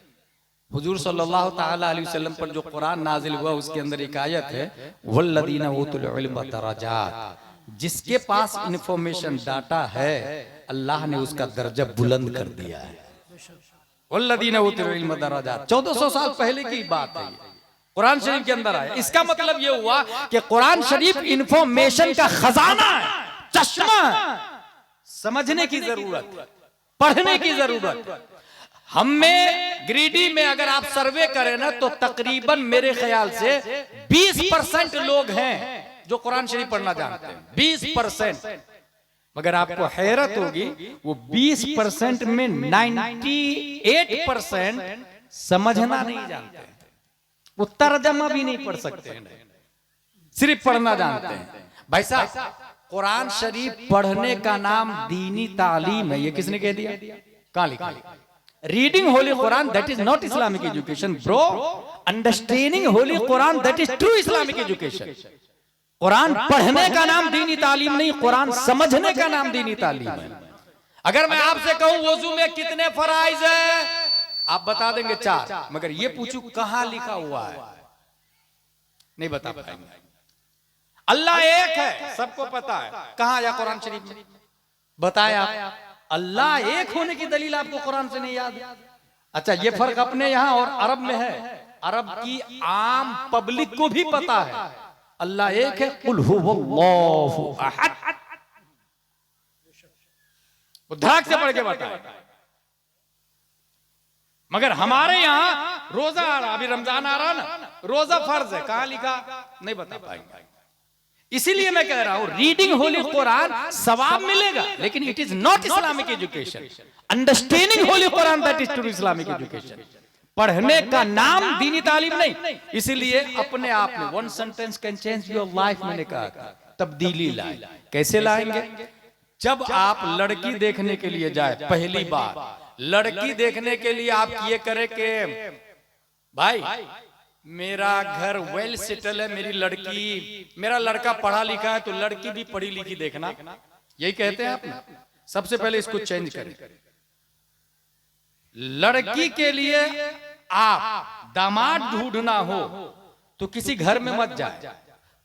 हुजूर सल्लल्लाहु ताला अलैहि वसल्लम पर जो कुरान नाजिल हुआ उसके अंदर एक आयत है, वल्लदीना उतुल इल्म दरजात। जिसके पास इंफॉर्मेशन डाटा है, अल्लाह ने उसका दर्जा बुलंद कर दिया है। वल्लदीना उतुल इल्म दरजात, 1400 साल पहले की बात है, कुरान शरीफ के अंदर आया। इसका मतलब ये हुआ कि कुरान शरीफ इंफॉर्मेशन का खजाना है, चश्मा है। समझने की जरूरत, पढ़ने की जरूरत। हमें गिरिडीह में अगर आप सर्वे करें ना, तो तकरीबन मेरे ख्याल से 20% लोग हैं जो कुरान शरीफ पढ़ना जानते हैं, 20%। मगर आपको हैरत होगी, वो 20% में 98% समझना नहीं जानते हैं, वो तर्जमा भी नहीं पढ़ सकते हैं, सिर्फ पढ़ना जानते हैं। भाई साहब, कुरान शरीफ पढ़ने का नाम दीनी तालीम है, ये किसने कह दिया? कहां लिखा? Reading Holi Quran that is not Islamic education bro. Understanding Holi Quran that is true Islamic education. Quran पढ़ने का नाम दीनी तालीम नहीं, कुरान समझने का नाम दीनी तालीम है। अगर मैं आपसे कहूं वजू में कितने फराइज है, आप बता देंगे 4, मगर ये पूछूं कहां लिखा हुआ है, नहीं बता पाएंगे। अल्लाह एक है, सबको पता है, कहां आया कुरान शरीफ में? बताया। अल्लाह एक होने की दलील आपको कुरान से नहीं याद? अच्छा, ये फर्क अपने यहां और अरब में है। अरब की आम पब्लिक को भी पता है अल्लाह एक है, कुल हुवल्लाहु अहद। वो धड़क से पढ़ के बताए। मगर हमारे यहां रोजा आ रहा, अभी रमजान आ रहा ना, रोजा फर्ज है, कहां लिखा? नहीं बता पाएंगे। इसीलिए मैं कह रहा हूं, रीडिंग होली कुरान सवाब मिलेगा, लेकिन it is not Islamic education. Understanding Holi Quran that is true Islamic education. पढ़ने का नाम दीनी तालीम नहीं। इसीलिए अपने आप में one sentence can change your life, मैंने कहा, तब्दीली लाए। कैसे लाएंगे? जब आप लड़की देखने के लिए जाए, पहली बार लड़की देखने के लिए आप ये करें कि भाई मेरा घर वेल सेटल है, मेरी लड़की, मेरा लड़का पढ़ा लिखा है, तो लड़की भी पढ़ी लिखी देखना, यही कहते हैं आप। सबसे पहले इसको चेंज करें। लड़की के लिए आप दामाद ढूंढना हो तो किसी घर में मत जाए।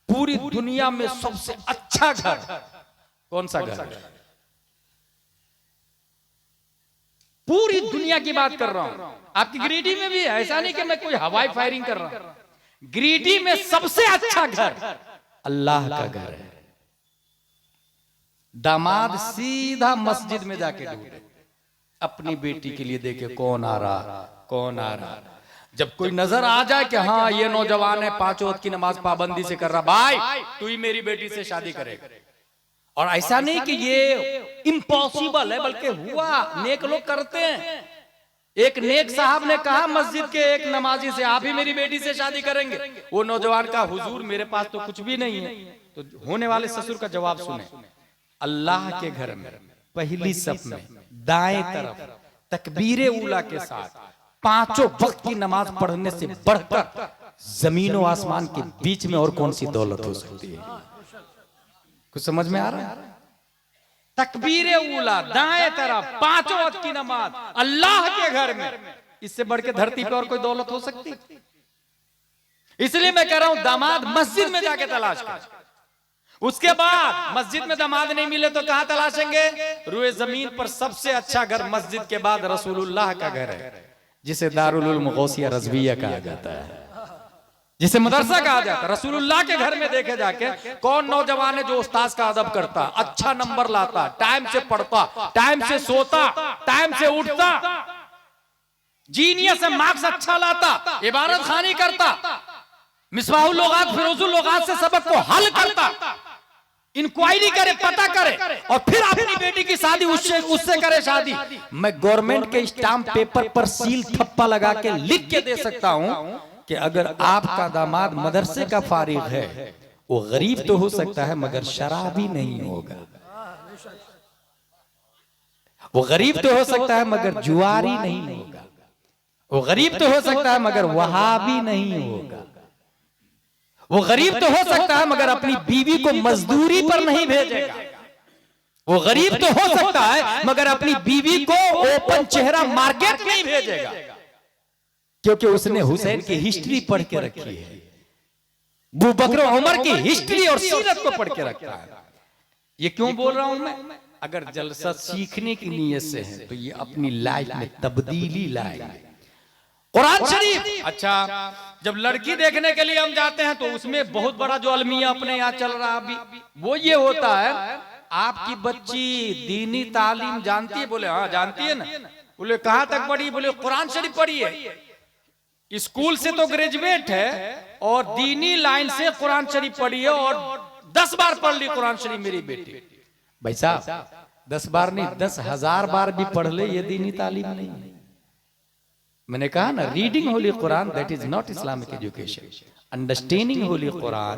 पूरी दुनिया में सबसे अच्छा घर कौन सा घर है? पूरी दुनिया की बात कर रहा हूं, आपकी गिरिडीह में भी है, ऐसा नहीं कि मैं कोई हवाई फायरिंग कर रहा हूं। गिरिडीह में सबसे अच्छा घर अल्लाह का घर है। दामाद सीधा मस्जिद में जाके ढूंढे, अपनी बेटी के लिए देखे कौन आ रहा, कौन आ रहा। जब कोई नजर आ जाए कि हाँ ये नौजवान है, 5 वक्त की नमाज पाबंदी से कर रहा, भाई तू ही मेरी बेटी से शादी करेगा। और ऐसा नहीं कि ये इम्पॉसिबल है, बल्कि हुआ, नेक लोग करते हैं। एक नेक साहब ने कहा मस्जिद के एक नमाजी से, आप ही मेरी बेटी से शादी करेंगे? वो नौजवान का, हुजूर मेरे पास तो कुछ भी नहीं है। तो होने वाले ससुर का जवाब सुने, अल्लाह के घर में पहली सफ में दाएं तरफ तकबीरे उला के साथ 5 वक्त की नमाज पढ़ने से बढ़कर जमीन और आसमान के बीच में और कौन सी दौलत हो सकती है? कुछ समझ में आ रहा है? तकबीरे उला दाएं तरफ 5 वक्त की नमाज अल्लाह के घर में, इससे बढ़ के धरती पे और कोई दौलत हो सकती? इसलिए मैं कह रहा हूं दामाद मस्जिद में जाके तलाश कर। उसके बाद मस्जिद में दामाद नहीं मिले तो कहां तलाशेंगे? रुए जमीन पर सबसे अच्छा घर मस्जिद के बाद रसूलुल्लाह का घर है, जिसे दारुल उलूम गौसिया रज़विया कहा जाता है, जिसे मदरसा कहा जाता है। रसूलुल्लाह के घर में देखे जाके कौन नौजवान है जो उस्ताद का अदब करता, अच्छा नंबर लाता, टाइम से पढ़ता, टाइम से सोता, टाइम से उठता, जीनियस से मार्क्स अच्छा लाता, इबारत खानी करता, मिसबाहुल लुगात फिरोजुल लुगात से सबक को हल करता, इंक्वायरी करे, पता करे, और फिर अपनी बेटी की शादी उससे करे शादी। मैं गवर्नमेंट के स्टाम्प पेपर पर सील थप्पा लगा के लिख के दे सकता हूं कि अगर आपका दामाद मदरसे का फारिग है, वो गरीब तो हो सकता है मगर शराबी नहीं होगा। वो गरीब तो हो सकता है मगर जुआरी नहीं होगा। वो गरीब तो हो सकता है मगर वहाबी नहीं होगा। वो गरीब तो हो सकता है मगर अपनी बीवी को मजदूरी पर नहीं भेजेगा। वो गरीब तो हो सकता है मगर अपनी बीवी को ओपन चेहरा मार्केट नहीं भेजेगा, क्योंकि उसने हुसैन की हिस्ट्री पढ़ के रखी है, अबू बकर उमर की हिस्ट्री और सीरत को पढ़ के रखा है। ये क्यों बोल रहा हूं मैं? अगर जलसा सीखने की नीयत से है तो ये अपनी लाइफ में तब्दीली लाए। कुरान शरीफ, अच्छा जब लड़की देखने के लिए हम जाते हैं तो उसमें बहुत बड़ा जो अलमिया अपने यहाँ चल रहा अभी, वो ये होता है, आपकी बच्ची दीनी तालीम जानती है? बोले हाँ जानती है ना। बोले कहाँ तक पढ़ी? बोले कुरान शरीफ पढ़ी है, स्कूल से तो ग्रेजुएट है और दीनी लाइन से कुरान शरीफ पढ़ी है और 10 बार पढ़ ली कुरान शरीफ मेरी बेटी। भाई साहब 10 बार नहीं, 10,000 बार भी पढ़ ले, ये दीनी तालीम नहीं। मैंने कहा ना, reading Holi Quran that is not Islamic education, understanding Holi Quran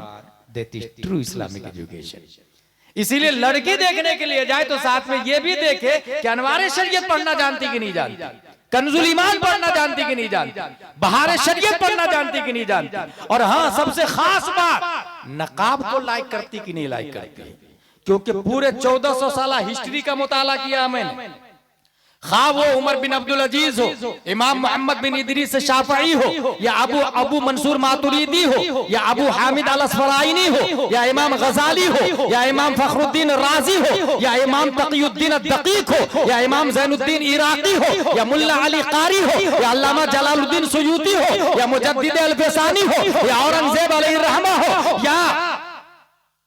that is true Islamic education. इसीलिए लड़की देखने के लिए जाए तो साथ में ये भी देखे कि अनवारे शरीयत पढ़ना जानती कि नहीं जानती, कंजुल ईमान पढ़ना जानती कि नहीं जानती, बहारे शरीयत पढ़ना जानती कि नहीं जानती, और हाँ सबसे खास बात, नकाब को लाइक करती कि नहीं लाइक करती। क्योंकि पूरे 1400 साल हिस्ट्री का मुताला किया मैंने, खा वो उमर बिन अब्दुल अजीज हो, इमाम मोहम्मद बिन इदरीस शाफई हो, या अबू मंसूर मातुरीदी हो, या अबू हामिद अल असफराइनी हो, या इमाम गजाली हो, या इमाम फखरुद्दीन राजी हो, या इमाम तकीयुद्दीन दकीक हो, या इमाम ज़ैनुद्दीन इराकी हो, या मुल्ला अली कारी हो, या अल्लामा जलालुद्दीन सुयूती हो, या मुजद्दिद अल-फ़सानी हो, या औरंगज़ेब अलैहि रहमा हो, या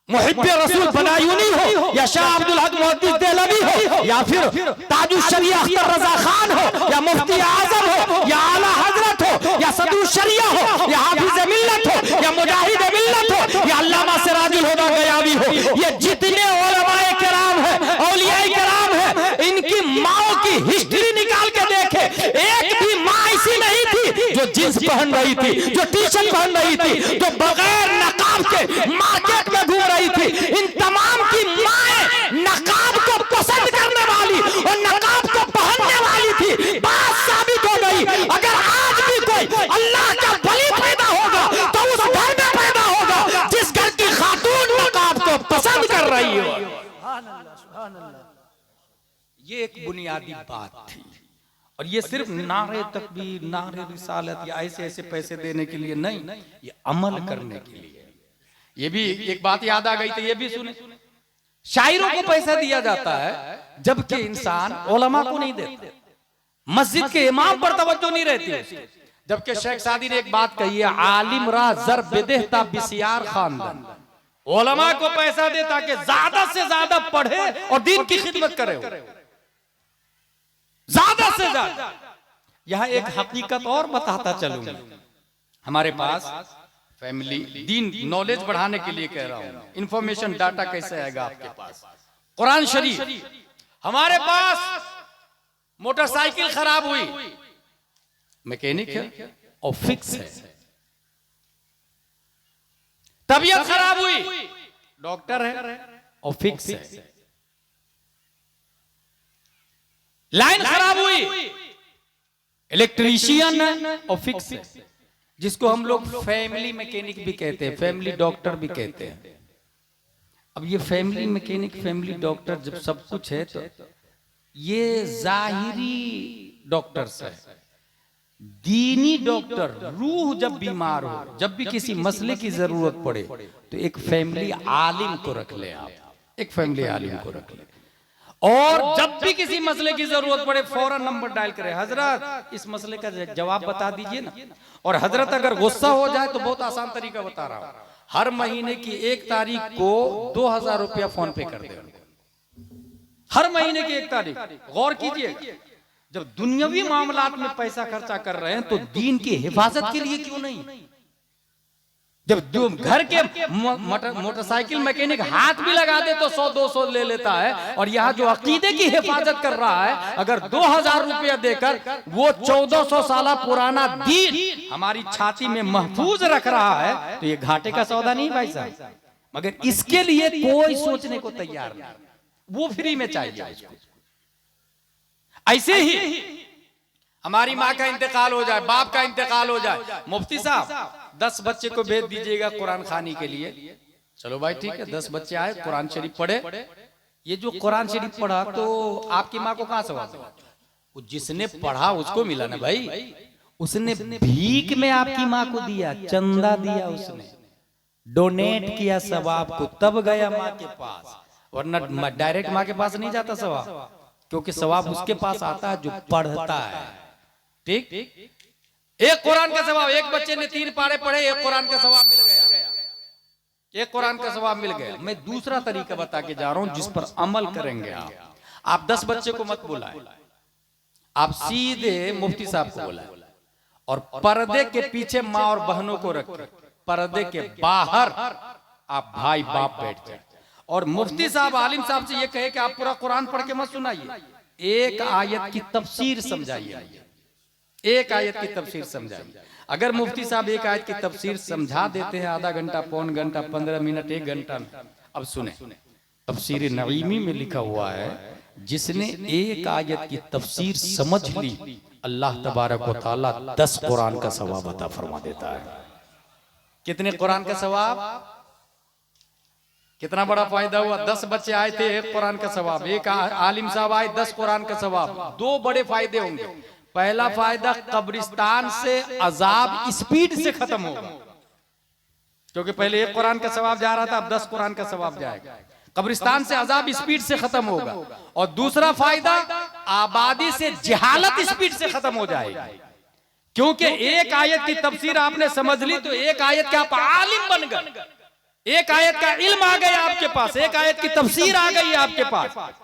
मुहिब्बे रसूल बदायूनी हो, या शाह अब्दुल हक मुहद्दिस देहलवी हो, या फिर ताजुश शरिया अख्तर रजा खान हो, या मुफ्ती आजम हो, या आला हजरत हो, या सदू शरिया हो, या हाफिज मिल्लत हो, या मुजाहिद मिल्लत हो, या अल्लामा सिराजुल हुदा गयावी हो। ये जितने उलमाए किराम हैं, औलियाए किराम हैं, इनकी माओ की हिस्ट्री निकाल के देखे, एक भी माँ ऐसी नहीं थी जो जींस पहन रही थी, जो टी शर्ट पहन रही थी, जो बगैर नकाब के मार्केट में घूम रही थी। इन तमाम की माएं नकाब को ये एक बुनियादी बात थी। और ये सिर्फ नारे तकबीर, नारे रिसालत या ऐसे ऐसे पैसे देने के लिए नहीं, ये अमल करने के लिए। ये भी एक बात याद आ गई तो ये भी सुने, शायरों को पैसा दिया जाता है जबकि इंसान उलमा को नहीं देता, मस्जिद के इमाम पर तवज्जो नहीं रहती। जबकि शेख सादी ने एक बात कही है, आलिम रा जर बेदेहता बिसियार खानदान, उलमा को पैसा दे ताकि ज्यादा से ज्यादा पढ़े और दीन की खिदमत करे, ज्यादा से ज्यादा। यहां एक हकीकत और बताता चलूं, हमारे पास फैमिली दीन नॉलेज बढ़ाने के लिए कह रहा हूं, इंफॉर्मेशन डाटा कैसे आएगा आपके पास। कुरान शरीफ, हमारे पास मोटरसाइकिल खराब हुई, मैकेनिक है और फिक्स है। तबीयत खराब हुई, डॉक्टर है और फिक्स है। लाइन खराब हुई, इलेक्ट्रीशियन है और फिक्स है, जिसको हम लोग फैमिली मैकेनिक भी कहते हैं, फैमिली डॉक्टर भी कहते हैं। अब ये फैमिली मैकेनिक, फैमिली डॉक्टर जब सब कुछ है तो ये जाहिरी डॉक्टर्स है। दीनी डॉक्टर, रूह जब बीमार हो, जब भी किसी मसले की जरूरत पड़े तो एक फैमिली आलिम को रख ले आप, एक फैमिली आलिम को रख ले, और जब भी किसी मसले की जरूरत पड़े फौरन नंबर डायल करें, हजरत इस मसले का जवाब बता दीजिए ना। और हजरत अगर गुस्सा हो जाए तो बहुत आसान तरीका बता रहा हूं, हर महीने की 1 तारीख को 2000 रुपया फोन पे कर दे, हर महीने की 1 तारीख। गौर कीजिए, जब दुनियावी मामलात में पैसा खर्चा कर रहे हैं तो दीन की हिफाजत के लिए क्यों नहीं। जब घर के मोटरसाइकिल मैकेनिक हाथ भी लगा दे तो 100-200 ले लेता है, और यहाँ जो अकीदे की हिफाजत कर रहा है अगर 2000 रुपया देकर वो 1400 साल पुराना दीन हमारी छाती में महफूज रख रहा है तो ये घाटे का सौदा नहीं भाई साहब। मगर इसके लिए कोई सोचने को तैयार नहीं, वो फ्री में चाहिए इसको। ऐसे ही हमारी माँ का इंतकाल हो जाए, बाप का इंतकाल हो जाए, मुफ्ती साहब 10 बच्चे को भेज दीजिएगा कुरान खानी के लिए। चलो भाई ठीक है, 10 बच्चे आए, कुरान शरीफ पढ़े। ये जो कुरान शरीफ पढ़ा तो आपकी माँ को कहां सवाब? वो जिसने पढ़ा उसको मिला ना भाई, उसने भीख में आपकी माँ को दिया, चंदा दिया, उसने डोनेट किया सवाब को, तब गया माँ के पास, वरना डायरेक्ट माँ के पास नहीं जाता सवाब, क्योंकि सवाब उसके पास आता है जो पढ़ता है। ठीक, एक कुरान का सवाब, एक बच्चे ने 3 पारे पढ़े, एक कुरान का सवाब मिल गया, एक कुरान का सवाब मिल गया। मैं दूसरा तरीका बता के जा रहा हूं जिस पर अमल करेंगे आप 10 बच्चे को मत बुलाएं, आप सीधे मुफ्ती साहब को बुलाएं और पर्दे के पीछे माँ और बहनों को रखें, पर्दे के बाहर आप भाई बाप बैठ जाए, और मुफ्ती साहब आलिम साहब से ये कहे कि आप पूरा कुरान पढ़ के मत सुनाइए, एक आयत की तफसीर समझाइए, एक आयत की तफसीर समझाइए। अगर मुफ्ती साहब एक आयत की तफसीर समझा देते हैं आधा घंटा, पौन घंटा, 15 मिनट, 1 घंटा में, अब सुने, तफसीर नईमी में लिखा हुआ है जिसने एक आयत की तफसीर समझ ली अल्लाह तबारक व तआला 10 कुरान का सवाब अता फरमा देता है। कितने कुरान का सवाब? कितना बड़ा फायदा हुआ। 10 बच्चे आए थे, 1 कुरान का सवाब, एक आलिम साहब आए, 10 कुरान का सवाब। 2 बड़े फायदे होंगे। पहला फायदा, कब्रिस्तान से अजाब स्पीड से खत्म होगा, क्योंकि पहले 1 कुरान का सवाब जा रहा था, अब 10 कुरान का सवाब जाएगा। कब्रिस्तान से अजाब स्पीड से खत्म होगा। और दूसरा फायदा, आबादी से जहालत स्पीड से खत्म हो जाएगी, क्योंकि एक आयत की तफसीर आपने समझ ली तो एक आयत का आप आलिम बन गए, एक आयत का इल्म आ गया आपके पास, एक आयत की तफसीर आ गई आपके पास।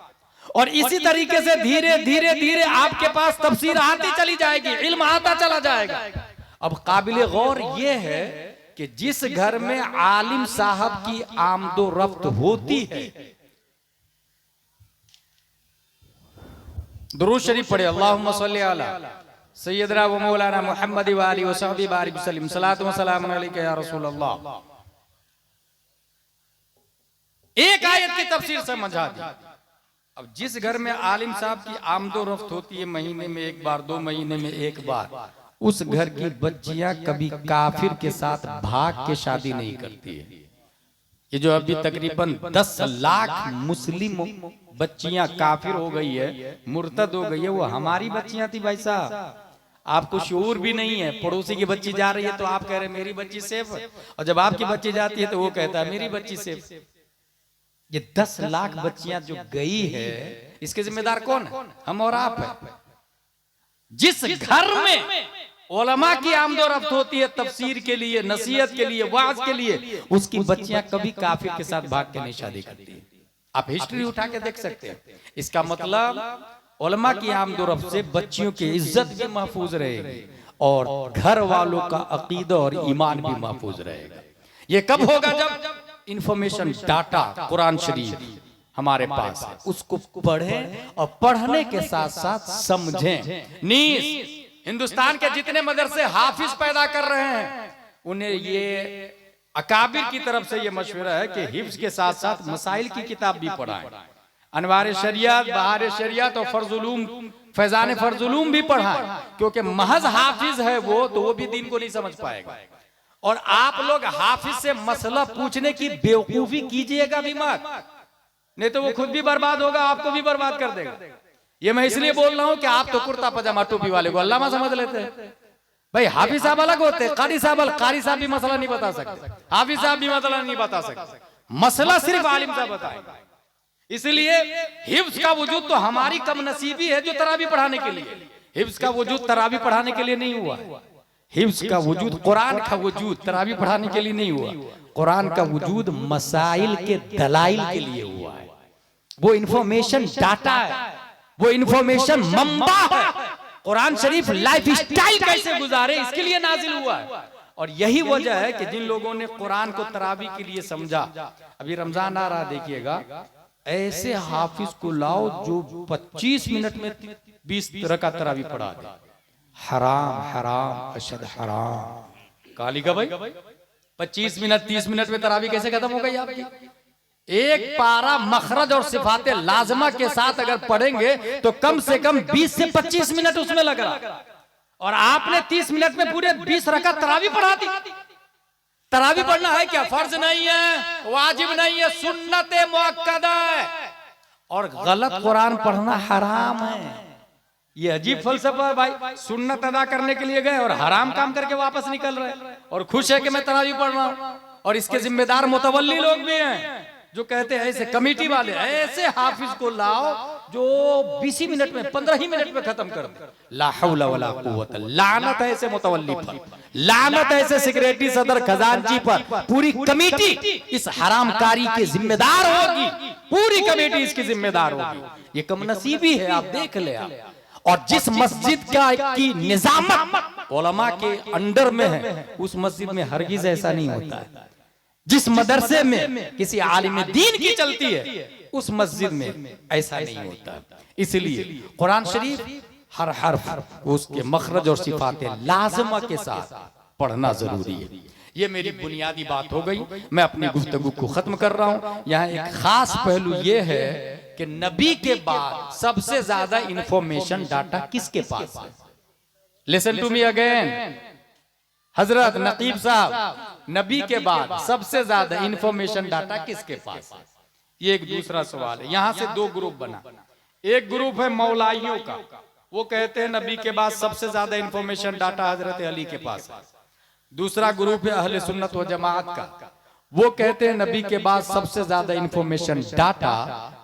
और इसी तरीके से धीरे धीरे धीरे आपके पास तफसीर आती चली जाएगी, इल्म आता चला जाएगा। अब काबिल गौर ये है कि जिस घर में आलिम साहब की आमदो रफ्त होती है, दुरूद शरीफ पढ़े, अल्लाहुम्मा सल्ली अला सय्यदना व मौलाना मुहम्मद व आलिहि व सहबी बारिक वसल्लम, सलातु व सलाम अलैका या रसूल अल्लाह। एक आयत की तफसीर समझा दी। अब जिस घर में आलिम साहब की आमदो रफ्त होती है महीने में 1 बार, 2 महीने में 1 बार, उस घर की बच्चियां कभी काफिर के साथ भाग के शादी नहीं करती है। ये जो अभी तकरीबन 10 लाख मुस्लिम बच्चियां काफिर हो गई है, मुर्तद हो गई है, वो हमारी बच्चियां थी भाई साहब। आपको शऊर भी नहीं है, पड़ोसी की बच्ची जा रही है तो आप कह रहे हैं मेरी बच्ची सेफ है, और जब आपकी बच्ची जाती है तो वो कहता है मेरी बच्ची सेफ। ये 10 लाख बच्चियां जो गई है, इसके जिम्मेदार कौन है? हम और आप है। जिस घर में उलमा की आमदोरफ्त होती है तफसीर के लिए, नसीहत के लिए, वाज के लिए, उसकी बच्चियां कभी काफिर के साथ भाग के नहीं शादी करती। आप हिस्ट्री उठा के देख सकते हैं। इसका मतलब उलमा की आमदोरफ्त से बच्चियों की इज्जत भी महफूज रहेगी और घर वालों का अकीदा और ईमान भी महफूज रहेगा। ये कब होगा? जब इंफॉर्मेशन डाटा कुरान शरीफ हमारे पास है, उसको पढ़ें और पढ़ने के साथ साथ समझें। नीस हिंदुस्तान के जितने मदरसे हाफिज पैदा कर रहे हैं, उन्हें ये अकाबिर की तरफ से ये मशवरा है कि हिफ्ज के साथ साथ मसाइल की किताब भी पढ़ाएं। अनवार शरियत, बहार शरियत और फर्जुलूम, फैजान फर्जुलूम भी पढ़ाएं, क्योंकि महज हाफिज है वो तो वो भी दीन को नहीं समझ पाएगा। और आप लोग हाफिज से मसला पूछने की बेवकूफी कीजिएगा भी मत, नहीं तो वो खुद भी बर्बाद होगा, आपको भी बर्बाद कर देगा। ये मैं इसलिए बोल रहा हूं कि आप तो कुर्ता पजामा टोपी वाले को अल्लामा समझ लेते हैं। भाई हाफिज साहब अलग होते हैं, कारी साहब भी मसला नहीं बता सकते, हाफिज साहब भी मसला नहीं बता सकते, मसला सिर्फ आलिम साहब बताएंगे। इसलिए हिफ्ज का वजूद तो हमारी कम नसीबी है जो तरावी पढ़ाने के लिए। हिफ्ज का वजूद तरावी पढ़ाने के लिए नहीं हुआ। हिफ्ज का वजूद, कुरान का वजूद तरावी पढ़ाने के लिए नहीं हुआ। कुरान का वजूद मसाइल के दलाइल के लिए हुआ है। वो इंफॉर्मेशन डाटा है, वो इंफॉर्मेशन मंबा है। कुरान शरीफ लाइफ स्टाइल कैसे गुजारे इसके लिए नाजिल हुआ है। और यही वजह है कि जिन लोगों ने कुरान को तरावी के लिए समझा, अभी रमजान आ रहा देखिएगा, ऐसे हाफिज को लाओ जो 25 मिनट में 20 रकात तरावी पढ़ा दे। हराम हराम अशद हराम। काली का भाई 25 मिनट 30 मिनट में तरावी कैसे खत्म हो गई आपकी? एक पारा मखरज और सिफाते लाजमा के साथ अगर पढ़ेंगे तो कम से कम 20 से 25 मिनट उसमें लग रहा, और आपने 30 मिनट में पूरे 20 रकात तरावी पढ़ा दी। तरावी पढ़ना है क्या? फर्ज नहीं है, वाजिब नहीं है, सुन्नत मुअक्कदा है। और गलत कुरान पढ़ना हराम है। ये अजीब फलसफा है भाई। सुन्नत अदा करने के लिए गए और हराम काम करके वापस निकल रहे और खुश है कि मैं तरावी पढ़ रहा हूं। और इसके जिम्मेदार मुतवल्ली लोग भी हैं जो कहते हैं ऐसे कमेटी वाले, ऐसे हाफिज को लाओ जो 20 मिनट में 15 ही मिनट में खत्म कर दे। ला हौला वला कुव्वत। लानत है ऐसे मुतवल्ली पर, लानत है ऐसे सेक्रेटरी, सदर, खजांची पर। पूरी कमेटी इस हरामकारी के जिम्मेदार होगी, पूरी कमेटी इसकी जिम्मेदार होगी। ये कम नसीबी है, आप देख ले आप। और जिस मस्जिद का की निजामत उलमा के अंडर में है, उस मस्जिद में हरगिज ऐसा नहीं होता है। जिस मदरसे में किसी आलिम दीन की चलती है, उस मस्जिद में ऐसा नहीं होता। इसलिए कुरान शरीफ हर हर्फ उसके मखरज और सिफाते लाज़िमा के साथ पढ़ना जरूरी है। ये मेरी बुनियादी बात हो गई। मैं अपनी गुफ्तगू को खत्म कर रहा हूं। यहाँ एक खास पहलू ये है कि नबी के बाद सबसे ज्यादा इंफॉर्मेशन डाटा किसके पास है? लिसन टू मी अगेन हजरत नकीब साहब, नबी के बाद सबसे ज्यादा इंफॉर्मेशन डाटा किसके पास है? ये एक दूसरा सवाल है। यहां से दो ग्रुप बना। एक ग्रुप है मौलाइयों का, वो कहते हैं नबी के बाद सबसे ज्यादा इंफॉर्मेशन डाटा हजरत अली के पास है। दूसरा ग्रुप है अहले सुन्नत व जमात का, वो कहते हैं नबी के बाद सबसे ज्यादा इंफॉर्मेशन डाटा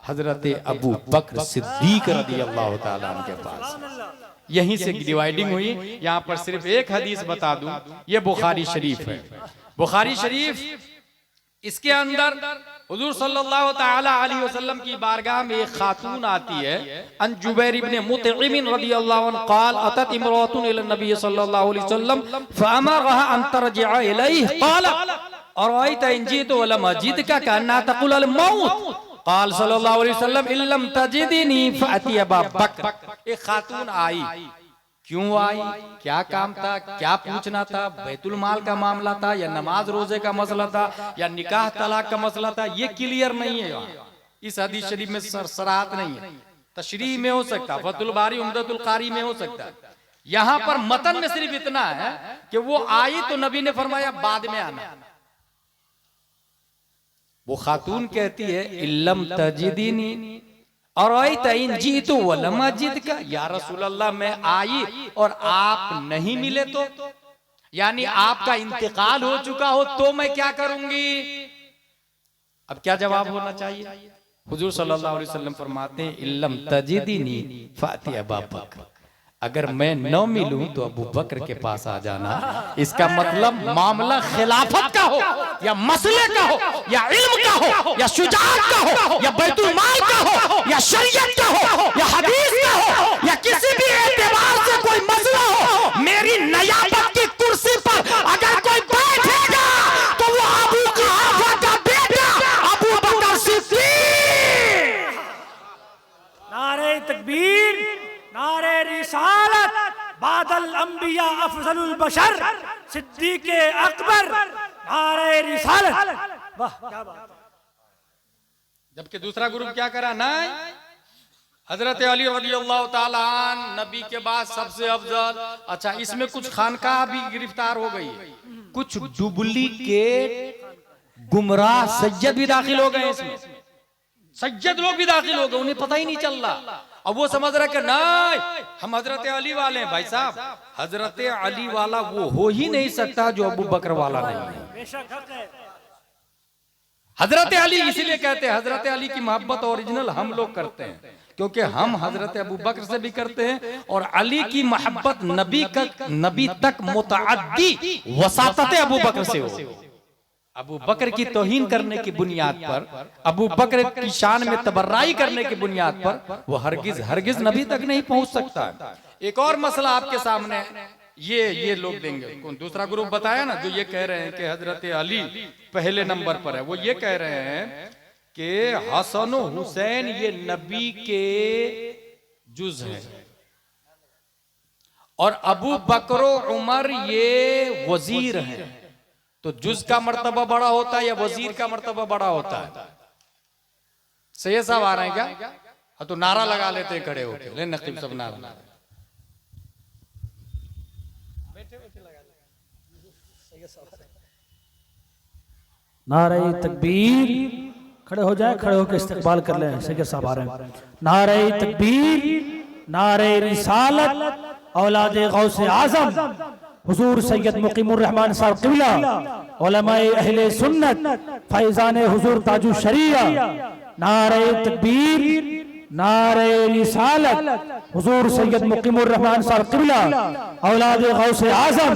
हजरत अबू बकर सिद्दीक रज़ियल्लाहु ताला अन्हु के पास है। यहीं से डिवाइडिंग हुई। यहाँ पर सिर्फ एक हदीस बता दूं, ये बुखारी शरीफ है। बुखारी शरीफ, इसके अंदर हुजूर सल्लल्लाहु ताला अलैहि वसल्लम की बारगाह में एक खातून आती है, अन जुबैर इब्न मुतइम रज़ियल्लाहु अन्हु क़ाल अतत इमरातुन इला नबी सल्लल्लाहु अलैहि वसल्लम फअमरहा अन तरजिअ इलैहि क़ाल अरअयत इन जीतु वलम अजिदका कअन्ना तक़ुल अल मौत क़ाल सल्लल्लाहु अलैहि वसल्लम इल्लम तजिदनी फअति अबा बकर। एक खातून आई, क्यों आई, क्या काम था, क्या पूछना था? बैतुल माल का मामला था या नमाज रोजे का मसला था या निकाह तलाक का मसला था? ये क्लियर नहीं है। इस हदीस शरीफ में सराहत नहीं है। तशरीह में हो सकता, फतुल बारी उम्दतुल कारी में हो सकता। यहाँ पर मतन में सिर्फ इतना है कि वो आई तो नबी ने फरमाया बाद में आना। वो खातून कहती है इल्लम तजिदीनी और इन जीतू वलम जिद का, या रसूल अल्लाह मैं आई और आप नहीं मिले तो, यानी आपका इंतकाल हो चुका हो तो मैं क्या करूंगी। अब क्या जवाब होना चाहिए। हुजूर सल्लल्लाहु अलैहि वसल्लम फरमाते हैं इल्लम तजिदीनी फाती अबू बकर, अगर मैं न मिलूं तो अबू बकर के पास आ जाना। इसका मतलब मामला खिलाफत का हो या मसले का हो या इल्म का हो या शुजाअत का हो या बैतुल माल का हो या शरीयत का हो या हदीस का हो या किसी भी एतबार से कोई मसला हो, मेरी नयाबत की कुर्सी पर अगर कोई बैठेगा तो वो अबू कुहाफा का बेटा अबू बकर सिद्दीक। नारे तकबीर, नारे रिसालत, बादल अंबिया अफजलुल बशर, सिद्दीक अकबर, नारे रिसालत। वाह क्या बात। जबकि दूसरा ग्रुप क्या करा, नहीं हजरत अली रज़ियल्लाहु ताला अन्हु नबी के बाद सबसे अफजल। अच्छा, इसमें कुछ खानकाह भी गिरफ्तार हो गई, कुछ डुप्लीकेट गुमराह सैयद भी दाखिल हो गए इसमें, सज्जद लोग भी दाखिल हो गए, उन्हें पता ही नहीं चल रहा। अब वो समझ रहे कि नहीं हम हजरत अली वाले हैं। भाई साहब, हजरत अली वाला वो हो ही नहीं सकता जो अबू बकर वाला नहीं है। हजरत अली इसीलिए कहते हैं हजरत अली की मोहब्बत ओरिजिनल हम लोग करते हैं, क्योंकि हम हजरत अबू बकर से भी करते हैं और अली की मोहब्बत नबी तक मुतअद्दी वसातत अबू बकर से हो। अबू बकर की तौहीन करने की बुनियाद पर, अबू बकर की शान में तबर्राई करने की बुनियाद पर वो हरगिज नबी तक नहीं पहुंच सकता। एक और मसला आपके सामने ये लोग देंगे, दूसरा ग्रुप बताया ना जो ये कह रहे हैं कि हजरत अली पहले नंबर पर है। वो ये कह रहे हैं कि हसन हुसैन ये नबी के जुज है और अबू बकर उमर ये वजीर है। तो जुज का मर्तबा बड़ा होता है या वजीर का मर्तबा बड़ा होता है? सही साहब आ रहे हैं क्या? हाँ, तो नारा लगा लेते हैं खड़े होकर। ले नकीब सब नारा नारे तकबीर, खड़े हो जाए, खड़े होकर इस्तकबाल कर लें। सैयद साहब आ रहे हैं। नारे तकबीर, नारे रिसालत, औलादे गौसे आजम हुजूर सैयद मुकीमुर रहमान साहब क़िबला, उलमाए अहले सुन्नत, फैज़ान हुजूर ताजु शरिया, नारे तकबीर, नारे रिसालत, हुजूर सैयद मुकीमुर रहमान साहब क़िबला, औलादे गौसे आजम,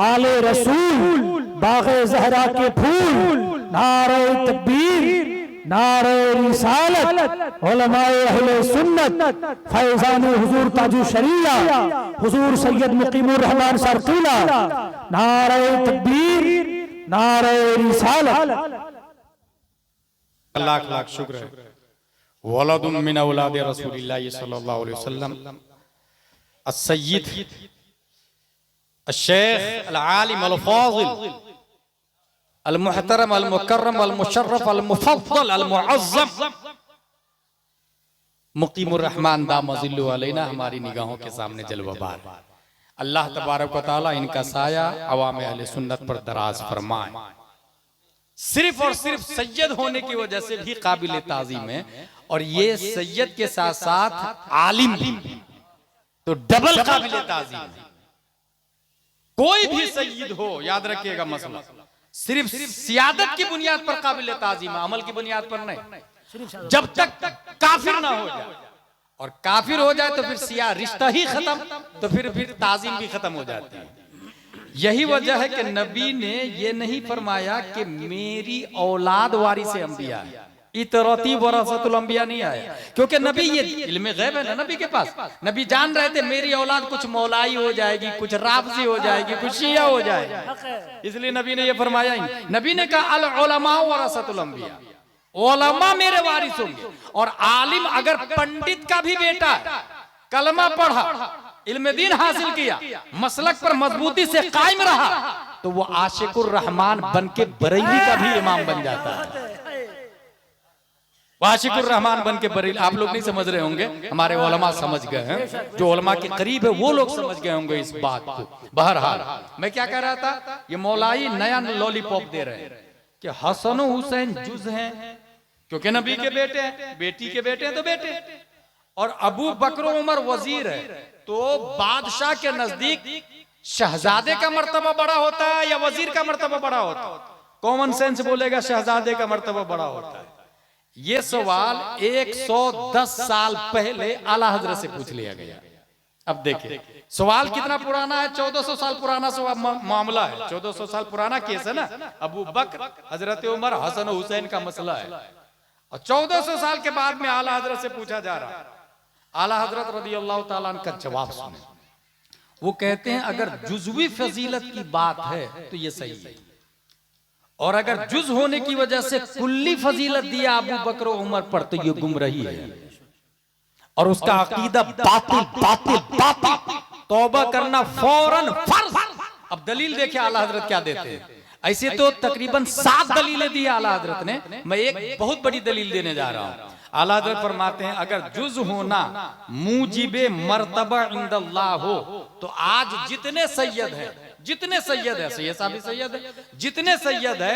आले रसूल, बाग़े ज़हरा के फूल, नारे तकबीर, नारे रिसालत, उलमाए अहले सुन्नत, फैज़ान हुजूर ताजु शरिया, हुजूर सैयद मुकीमुर रहमान साहब क़िबला, नारे तकबीर, नारे रिसालत। लाख लाख शुक्र है। वलदुन मिन औलाद रसूलिल्लाह सल्लल्लाहु अलैहि वसल्लम अस्सय्यिद अश-शेख अल-आलिम अल-फाज़िल अल-मुहतरम अल-मुकर्रम अल-मुशर्रफ अल-मुफद्दल अल-मुअज़्ज़म मुक़ीमुर रहमान दामज़िल्लु अलैना हमारी निगाहों के सामने जलवाबार। अल्लाह तबारक व तआला इनका साया अवाम अहले सुन्नत पर दराज फरमाए। सिर्फ और सिर्फ सैयद होने की वजह से भी काबिल ताज़ीम है और ये सैयद के साथ साथ आलिम भी, तो डबल काबिल ताज़ीम है। कोई भी सैयद हो, याद रखिएगा मसला, सिर्फ सियादत की बुनियाद पर काबिल ताज़ीम है, अमल की बुनियाद पर नहीं। जब तक काफिर ना हो जाए, और काफिर हो जाए तो फिर सिया रिश्ता ही खत्म, तो फिर ताज़ीम भी खत्म हो जाती है। यही वजह है कि नबी ने ये नहीं फरमाया कि मेरी औलाद वारिस अंबिया है, इतरती वरसतुल अंबिया नहीं आया, क्योंकि नबी ये इल्म गैब है ना नबी के पास। नबी जान रहे थे मेरी औलाद कुछ मौलाई हो जाएगी, कुछ राफजी हो जाएगी, कुछ शिया हो जाएगी, इसलिए नबी ने ये फरमाया ही। नबी ने कहा अल उलमा वरसतुल अंबिया, उलमा मेरे वारिस होंगे। और आलिम अगर पंडित का भी बेटा है, कलमा पढ़ा, इल्म दीन हासिल किया, मसलक पर मजबूती से कायम रहा, तो वो आशिकुर रहमान बन के बरेली का भी इमाम बन जाता है। आशिकुर रहमान बन के बरेली, आप लोग नहीं समझ रहे होंगे, हमारे उलमा समझ गए हैं, जो उलमा के करीब है वो लोग समझ गए होंगे इस बात को। बहरहाल मैं क्या कह रहा था, ये मौलाई नया लॉलीपॉप दे रहे हैं, कि हसन हुसैन जुज हैं, क्योंकि नबी के बेटे हैं, बेटी के बेटे हैं तो बेटे, और अबू बकर उमर वजीर है, तो बादशाह के नजदीक शहजादे का मर्तबा बड़ा होता है या वजीर का मर्तबा बड़ा होता है? कॉमन सेंस बोलेगा शहजादे का मर्तबा बड़ा होता है। ये सवाल 110 साल पहले आला हजरत से पूछ लिया गया। अब देखिए सवाल कितना पुराना है, 1400 साल पुराना मामला है, 1400 साल पुराना केस है ना। अबू बकर, हजरत उमर, हसन हुसैन का मसला है, और 1400 साल के बाद में आला हजरत से पूछा जा रहा है। आला हजरत रज़ियल्लाहु ताला अन्हु का जवाब सुने। वो कहते हैं अगर जुज़वी फजीलत की बात है तो ये सही है, और अगर जुज होने की वजह से कुल्ली फजीलत दिया अबू बकर उमर पर तो ये गुमराही है, और उसका अकीदा बातिल बातिल बातिल, तौबा करना फौरन फर्ज। अब दलील देखिए आला हजरत क्या देते हैं। ऐसे तो तकरीबन 7 दलीलें दी आला हजरत ने, मैं एक बहुत बड़ी दलील देने जा रहा हूं। आला हजरत फरमाते हैं अगर जुज होना मूजिबे मर्तबा इंदल्लाह हो तो आज जितने सैयद है, जितने सैयद है, सैयद साहब भी सैयद है, जितने सैयद है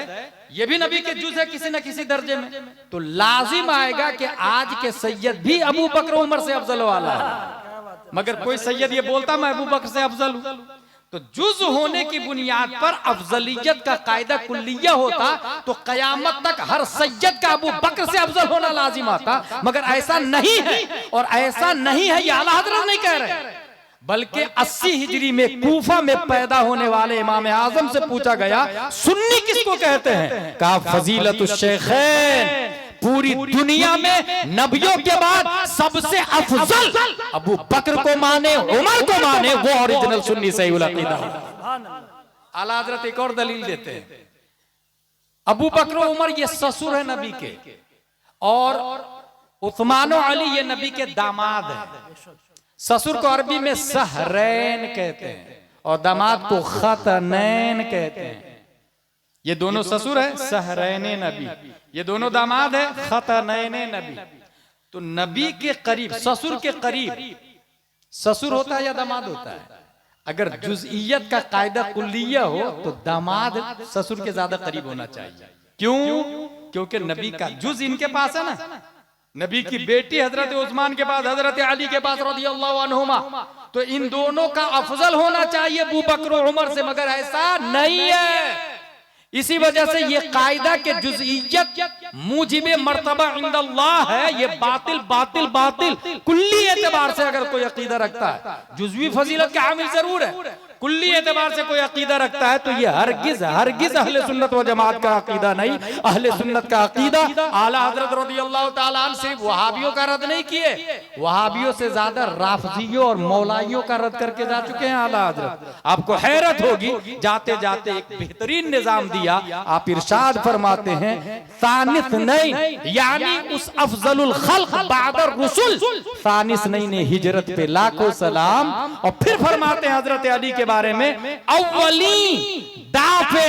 ये भी नबी के जुज है किसी न किसी दर्जे में, तो लाजिम आएगा कि आज के सैयद भी अबू बकर उमर से अफजल वाला है। मगर कोई सैयद ये बोलता मैं अबू बकर से अफजल हूं, तो जुज होने की बुनियाद पर अफजलियत का कायदा कुल्लिया होता तो कयामत तक हर सैयद का अबू बकर से अफजल होना लाजिम आता। मगर ऐसा नहीं है, और ऐसा नहीं है ये आला हजरत नहीं कह रहे, बल्कि 80 हिजरी में कूफा में पैदा होने वाले इमाम आजम से पूछा गया सुन्नी किसको कहते हैं? कहा फजीलतुश शेखैन, पूरी दुनिया में नबियों के बाद सबसे अफजल अबू बकर को माने, उमर को माने, वो ओरिजिनल सुन्नी सही अकीदा है। आला हजरत एक और दलील देते हैं, अबू बकर उमर ये ससुर है नबी के, और उस्मान और अली ये नबी के दामाद है। ससुर को अरबी में सहरैन कहते हैं और दामाद को खतनैन कहते हैं। ये दोनों ससुर है सहरैन नबी, ये दोनों दामाद है खतनैन नबी। तो नबी के करीब, ससुर के करीब, ससुर होता है या दामाद होता है? अगर जुज़इयत का कायदा कुल्लिया हो तो दामाद ससुर के ज्यादा करीब होना चाहिए। क्यों? क्योंकि नबी का जुज इनके पास है ना। नबी की बेटी हजरत उस्मान के बाद हजरत अली के पास रज़ियल्लाहु अन्हुमा, तो इन दोनों का अफजल होना चाहिए अबू बकर उमर से, मगर ऐसा नहीं है। इसी वजह से ये कायदा के जुज़इयत मूजिबे मर्तबा इंदल्लाह है, ये बातिल बातिल बातिल कुल्ली एतबार से अगर कोई अकीदा रखता है, जुज़वी फजीलत के हामिल जरूर है, कुल्ली एतबार से कोई अकीदा रखता है तो ये हरगिज हरगिज अहले सुन्नत व जमात का अकीदा नहीं। अहले सुन्नत का अकीदा आला हजरत रज़ियल्लाहु ताला अन्हु सिर्फ वहाबियों का रद्द नहीं किए, वहाबियों से ज्यादा राफजियों और मौलाइयों का रद्द करके जा चुके हैं आला हजरत। आपको हैरत होगी, जाते जाते एक बेहतरीन निजाम दिया। आप इरशाद फरमाते हैं सानिस नहीं, यानी उस अफजलुल खल्क बादर रसूल सानिस नहीं ने हिजरत पे लाखों सलाम, और फिर फरमाते हैं हजरत अली के बारे में अव्वली दाफ़े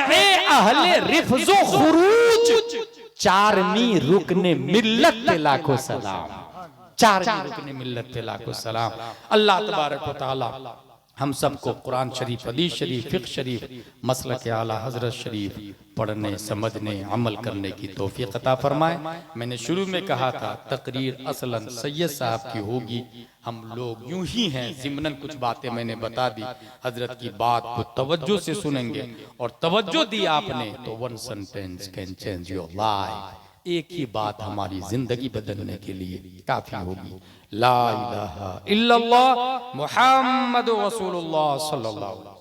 अहले रिफ्ज़ो खुरूज, 4वीं रुकने मिल्लत पे लाखों सलाम, 4वीं रुकने मिल्लत पे लाखों सलाम। अल्लाह तबारक व तआला हम सबको कुरान शरीफ, हदीस शरीफ, फिक़्ह शरीफ, मसलक आला हजरत शरीफ पढ़ने, समझने, अमल करने की तौफीक अता फरमाए। मैंने शुरू में कहा था तकरीर असलन सैयद साहब की होगी, हम लोग यूं ही हैं, ज़िम्नन कुछ बातें मैंने बता दी। हजरत की बात को तवज्जो से सुनेंगे, और तवज्जो दी आपने तो 1 sentence can change your life, एक ही बात हमारी जिंदगी बदलने के लिए काफी होगी। ला इलाहा इल्लल्लाह मुहम्मदुर रसूलुल्लाह सल्लल्लाहु अलैहि वसल्लम।